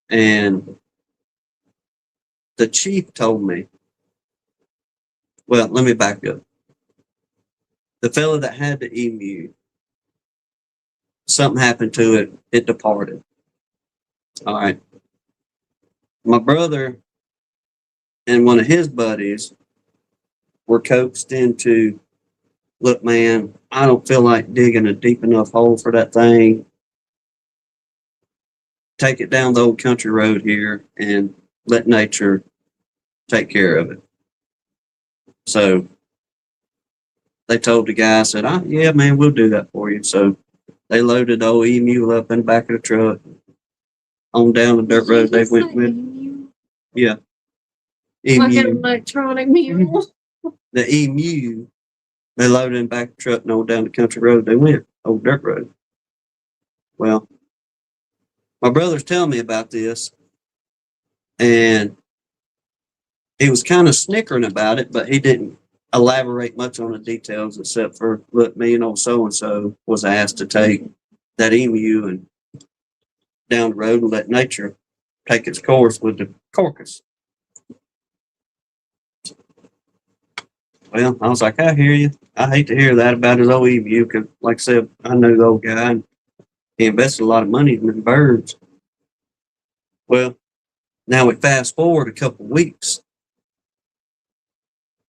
and the chief told me, well, let me back up. The fellow that had the emu, something happened to it. It departed. All right. My brother and one of his buddies were coaxed into, look, man, I don't feel like digging a deep enough hole for that thing. Take it down the old country road here and let nature take care of it. So they told the guy, I said, yeah, man, we'll do that for you. So they loaded the old emu up in the back of the truck. On down the dirt road they went with. Yeah. Like an Emu. electronic mule. The emu, they loaded in the back of the truck and on down the country road they went. Old dirt road. Well, my brother's telling me about this, and he was kind of snickering about it, but he didn't elaborate much on the details except for, look, me and old so-and-so was asked to take that emu and down the road and let nature take its course with the carcass. Well, I was like, I hear you. I hate to hear that about his old emu because, like I said, I knew the old guy and he invested a lot of money in the birds. Well, now we fast forward a couple of weeks.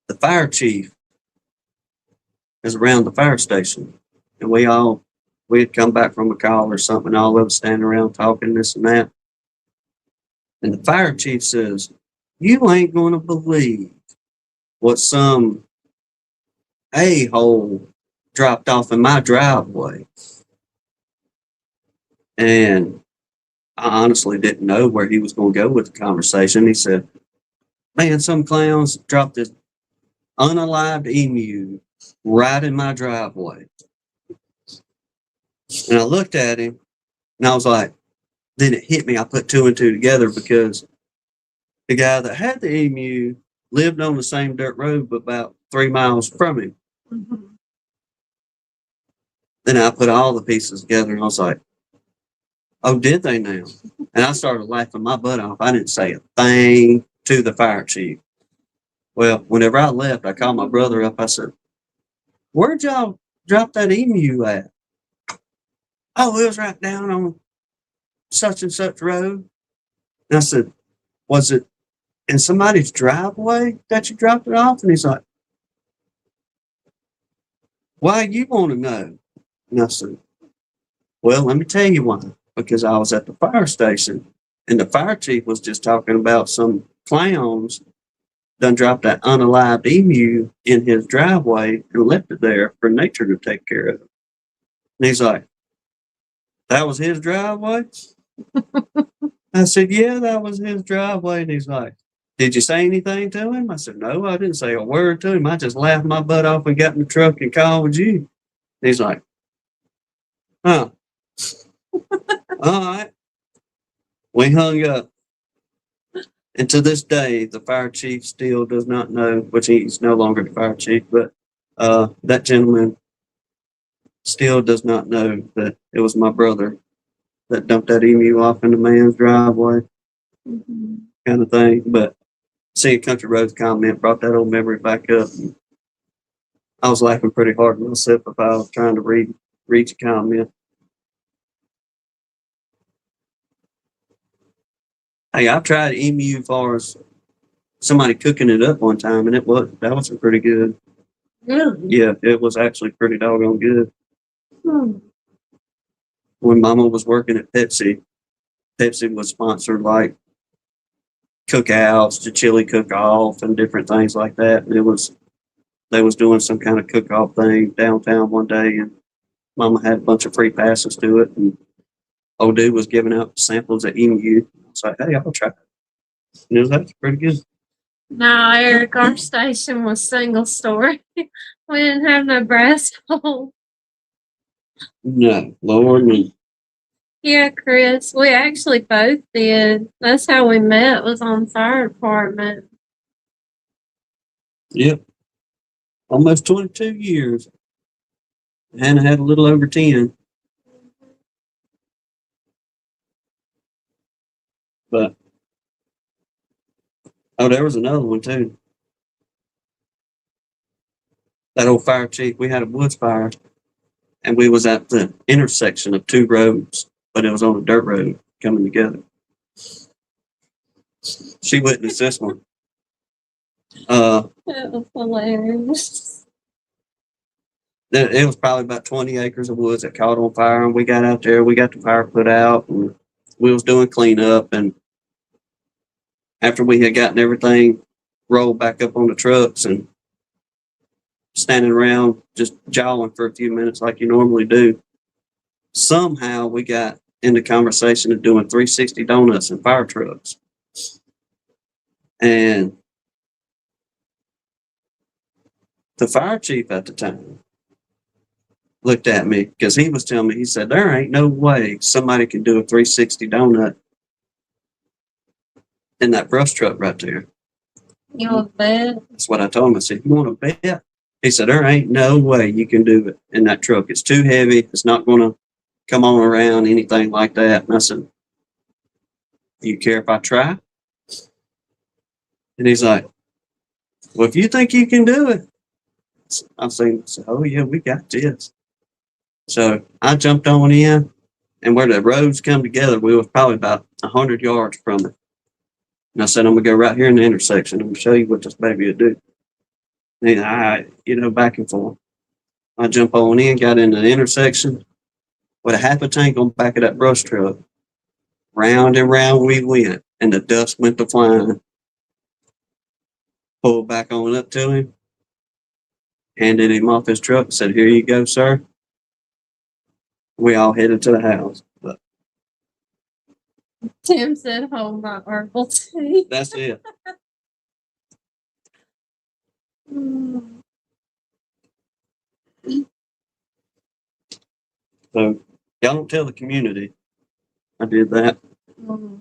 The fire chief is around the fire station, and we had come back from a call or something, all of us standing around talking this and that. And the fire chief says, you ain't going to believe what some a-hole dropped off in my driveway. And I honestly didn't know where he was going to go with the conversation. He said, man, some clowns dropped this unalived emu right in my driveway. And I looked at him and I was like, then it hit me. I put two and two together because the guy that had the emu lived on the same dirt road, but about 3 miles from him. Mm-hmm. Then I put all the pieces together and I was like, oh, did they now? And I started laughing my butt off. I didn't say a thing to the fire chief. Well, whenever I left, I called my brother up. I said, where'd y'all drop that emu at? Oh, it was right down on such and such road. And I said, was it in somebody's driveway that you dropped it off? And he's like, why you want to know? And I said, well, let me tell you why. Because I was at the fire station and the fire chief was just talking about some clowns done dropped that unalived emu in his driveway and left it there for nature to take care of it. And he's like, that was his driveway? I said, yeah, that was his driveway. And he's like, did you say anything to him? I said, no, I didn't say a word to him. I just laughed my butt off and got in the truck and called you. And he's like, huh. All right. We hung up. And to this day, the fire chief still does not know, which he's no longer the fire chief, but that gentleman still does not know that it was my brother that dumped that emu off in the man's driveway, kind of thing. But seeing Country Road's comment brought that old memory back up. And I was laughing pretty hard myself if I was trying to read your comment. Hey, I've tried emu as far as somebody cooking it up one time, and that was pretty good. Really? Yeah, it was actually pretty doggone good. Hmm. When Mama was working at Pepsi was sponsored like cookouts, the chili cook-off, and different things like that. And they was doing some kind of cook-off thing downtown one day, and Mama had a bunch of free passes to it, and old dude was giving out samples of emu. I was like, hey, I'll try it. And it was actually pretty good. No, Eric, our station was single story. We didn't have no brass bowl. No, Lord, no. Yeah, Chris, we actually both did. That's how we met, was on fire department. Yep. Almost 22 years. Hannah had a little over 10. But, oh, there was another one too. That old fire chief, we had a woods fire, and we was at the intersection of two roads, but it was on a dirt road coming together. She witnessed this one. That was hilarious. It was probably about 20 acres of woods that caught on fire, and we got out there. We got the fire put out, and we was doing cleanup. And after we had gotten everything rolled back up on the trucks and standing around just jawing for a few minutes like you normally do, somehow we got into conversation of doing 360 donuts in fire trucks. And the fire chief at the time looked at me because he was telling me, he said, there ain't no way somebody can do a 360 donut in that brush truck right there. You want to bet? That's what I told him. I said, you want to bet? He said, there ain't no way you can do it in that truck. It's too heavy. It's not going to come on around, anything like that. And I said, do you care if I try? And he's like, well, if you think you can do it. I'm saying, oh, yeah, we got this. So I jumped on in, and where the roads come together, we was probably about 100 yards from it. And I said, I'm going to go right here in the intersection. I'm going to show you what this baby will do. And all right, back and forth. I jump on in, got in the intersection with a half a tank on the back of that brush truck. Round and round we went, and the dust went to flying. Pulled back on up to him, handed him off his truck, said, here you go, sir. We all headed to the house. But Tim said, hold my herbal tea. that's it. So y'all don't tell the community I did that. We'll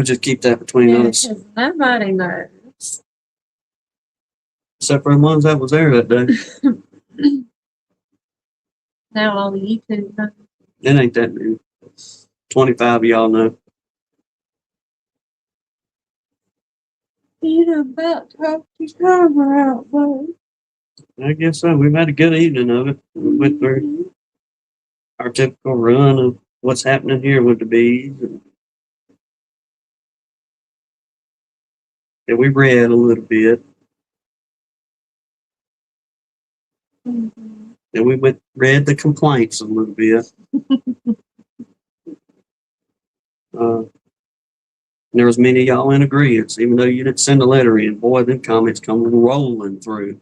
just keep that between Yeah, us. 'cause nobody knows. Except for the ones that was there that day. Now all of you two know. It ain't that many. 25 of y'all know. You about to have your camera out, bud. I guess so. We've had a good evening of it. We went through our typical run of what's happening here with the bees. And we read a little bit. Mm-hmm. And we read the complaints a little bit. There was many of y'all in agreement, even though you didn't send a letter in. Boy, them comments come rolling through.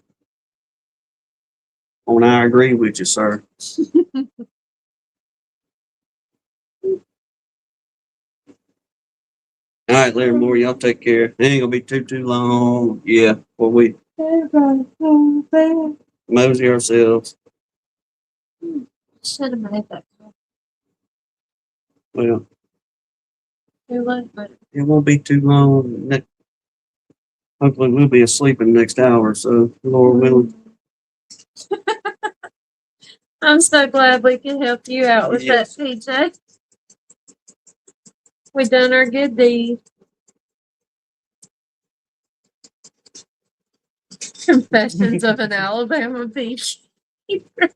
On I agree with you, sir. All right, Larry Moore, y'all take care. It ain't gonna be too long. Yeah, well, we mosey ourselves. Should have made that call. Well, Too late, but it won't be too long. Hopefully, we'll be asleep in the next hour, so Lord willing. I'm so glad we could help you out with Yes. that, PJ. We done our good deed. Confessions of an Alabama beekeeper.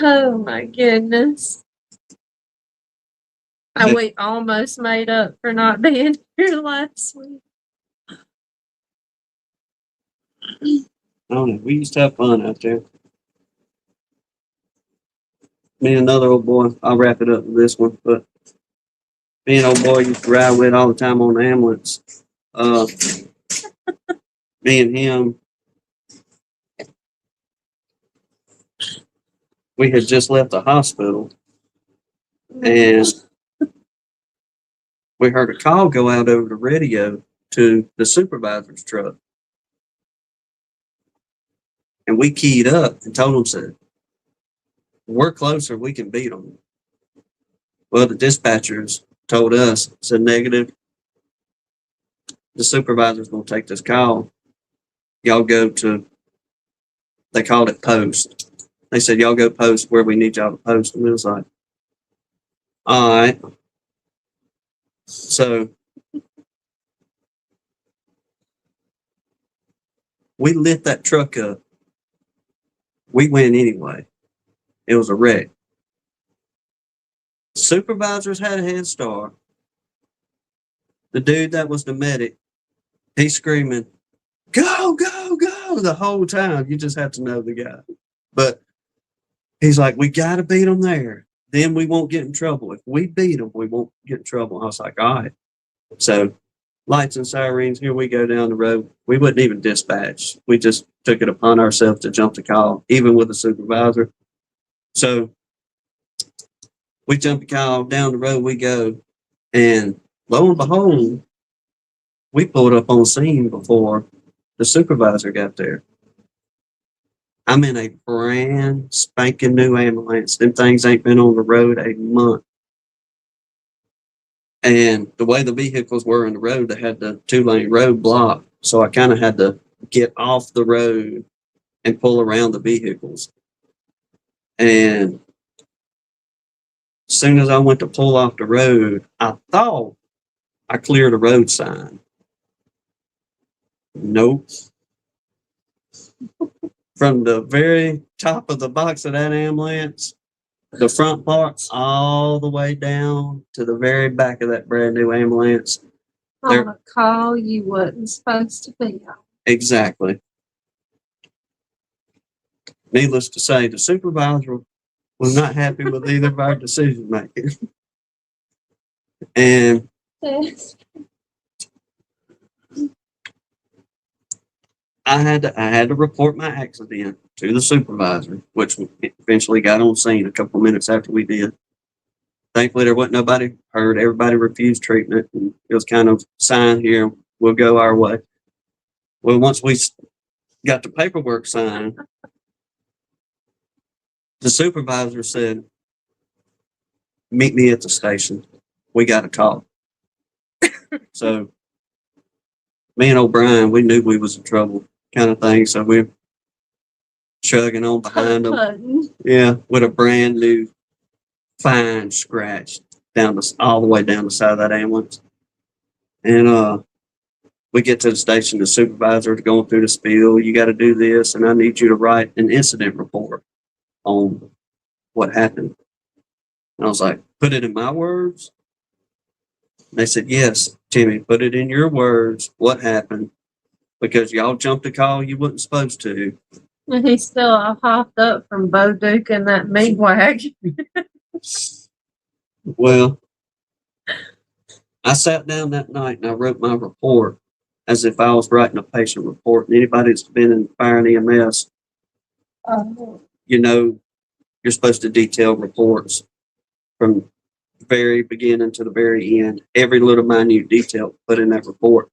Oh my goodness. We almost made up for not being here last week. I don't know. We used to have fun out there. Me and another old boy, I'll wrap it up with this one, but me and old boy used to ride with all the time on the ambulance. Me and him, we had just left the hospital and we heard a call go out over the radio to the supervisor's truck. And we keyed up and told them, said, we're closer, we can beat them. Well, the dispatchers told us, said negative. The supervisor's going to take this call. Y'all go to, they called it post. They said, y'all go post where we need y'all to post. And it was like, all right. So we lit that truck up. We went anyway. It was a wreck. Supervisors had a head start. The dude that was the medic, he's screaming, go, go, go, the whole time. You just have to know the guy. But he's like, we got to beat them there. Then we won't get in trouble. If we beat them, we won't get in trouble. I was like, all right. So lights and sirens, here we go down the road. We wouldn't even dispatch. We just took it upon ourselves to jump the call, even with the supervisor. So we jump the call, down the road we go. And lo and behold, we pulled up on scene before the supervisor got there. I'm in a brand spanking new ambulance. Them things ain't been on the road a month. And the way the vehicles were in the road, they had the 2-lane road blocked. So I kind of had to get off the road and pull around the vehicles. And as soon as I went to pull off the road, I thought I cleared a road sign. Nope. From the very top of the box of that ambulance, the front part, all the way down to the very back of that brand new ambulance. On a call you wasn't supposed to be on. Exactly. Needless to say, the supervisor was not happy with either of our decision making. And Yes. I had to report my accident to the supervisor, which eventually got on scene a couple of minutes after we did. Thankfully, there wasn't nobody hurt. Everybody refused treatment, and it was kind of signed here, we'll go our way. Well, once we got the paperwork signed, the supervisor said, meet me at the station. We got to talk. So me and O'Brien, we knew we was in trouble kind of thing. So we're chugging on behind them. Yeah, with a brand new fine scratch down all the way down the side of that ambulance. And we get to the station, the supervisor going through the spiel, you got to do this, and I need you to write an incident report on what happened. And I was like, put it in my words? And they said, yes, Timmy, put it in your words, what happened, because y'all jumped a call you wasn't supposed to. And he still hopped up from Bo Duke in that meat wagon. Well, I sat down that night and I wrote my report as if I was writing a patient report. And anybody that's been in fire and EMS, you know, you're supposed to detail reports from the very beginning to the very end. Every little minute detail put in that report.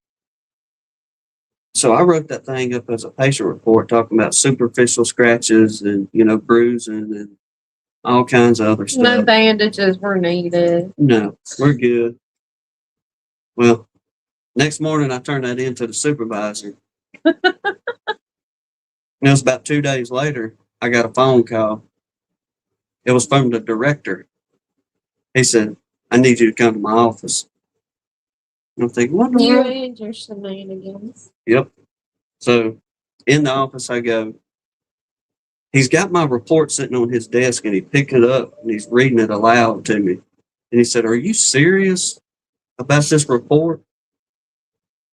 So I wrote that thing up as a patient report, talking about superficial scratches and, you know, bruising and all kinds of other stuff. No bandages were needed. No, we're good. Well, next morning I turned that in to the supervisor. And it was about 2 days later, I got a phone call. It was from the director. He said, I need you to come to my office. And I'm thinking, what the You hell? and your shenanigans. Yep. So in the office I go. He's got my report sitting on his desk and he picked it up and he's reading it aloud to me. And he said, are you serious about this report?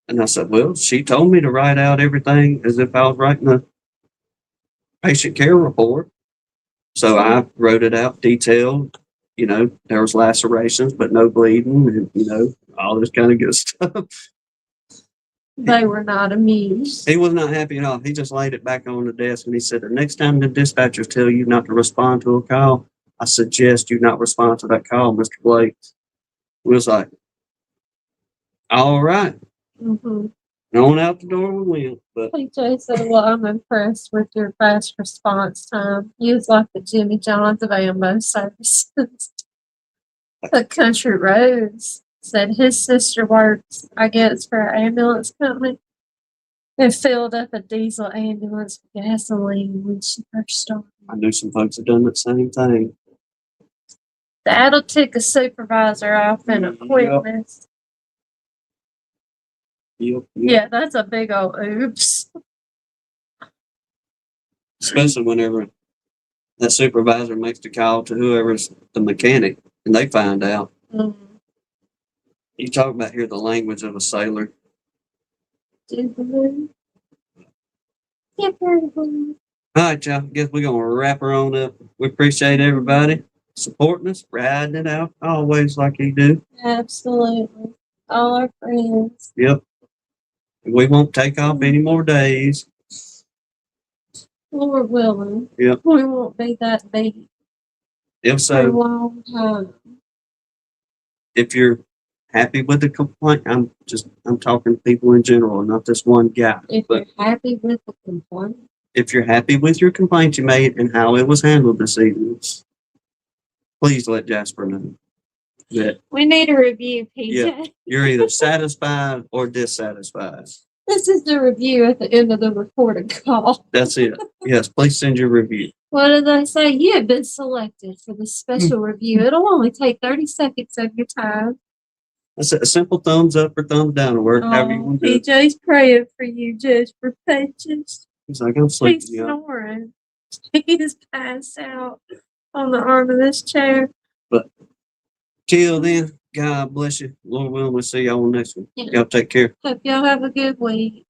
And I said, well, she told me to write out everything as if I was writing a patient care report. So I wrote it out detailed. You know, there was lacerations, but no bleeding and, you know, all this kind of good stuff. They were not amused. He was not happy at all. He just laid it back on the desk and he said, the next time the dispatchers tell you not to respond to a call, I suggest you not respond to that call, Mr. Blake. We was like, all right. Mm-hmm. And And on out the door we went. But PJ said, well, I'm impressed with your fast response time. You was like the Jimmy Johns of ambulance services. The country roads said his sister works, I guess, for an ambulance company and filled up a diesel ambulance with gasoline when she first started. I knew some folks that done the same thing. That'll tick a supervisor off in a quick Yep. miss. Yep. Yeah, that's a big old oops. Especially whenever that supervisor makes the call to whoever's the mechanic and they find out. Mm. You talk about here the language of a sailor. All All right, y'all. Guess we're gonna wrap her on up. We appreciate everybody supporting us, riding it out, always like you do. Absolutely. All our friends. Yep. We won't take off any more days. Lord willing. Yep. We won't be that big If for a so, long time. if you're happy with the complaint, I'm talking to people in general, not this one guy. If But you're happy with the complaint, if you're happy with your complaint you made and how it was handled this evening, please let Jasper know that we need a review, PJ. Yeah. you're either satisfied or dissatisfied. This is the review at the end of the recorded call. That's it. Yes, please send your review. What did they say? You have been selected for the special review. It'll only take 30 seconds of your time. That's a simple thumbs up or thumbs down or word, however you want to do it. PJ's praying for you, Judge, for patience. He's like, I'm sleeping. He's Yeah. snoring. He's passed out on the arm of this chair. Till then, God bless you. Lord willing, we'll see y'all next one. Yeah. Y'all take care. Hope y'all have a good week.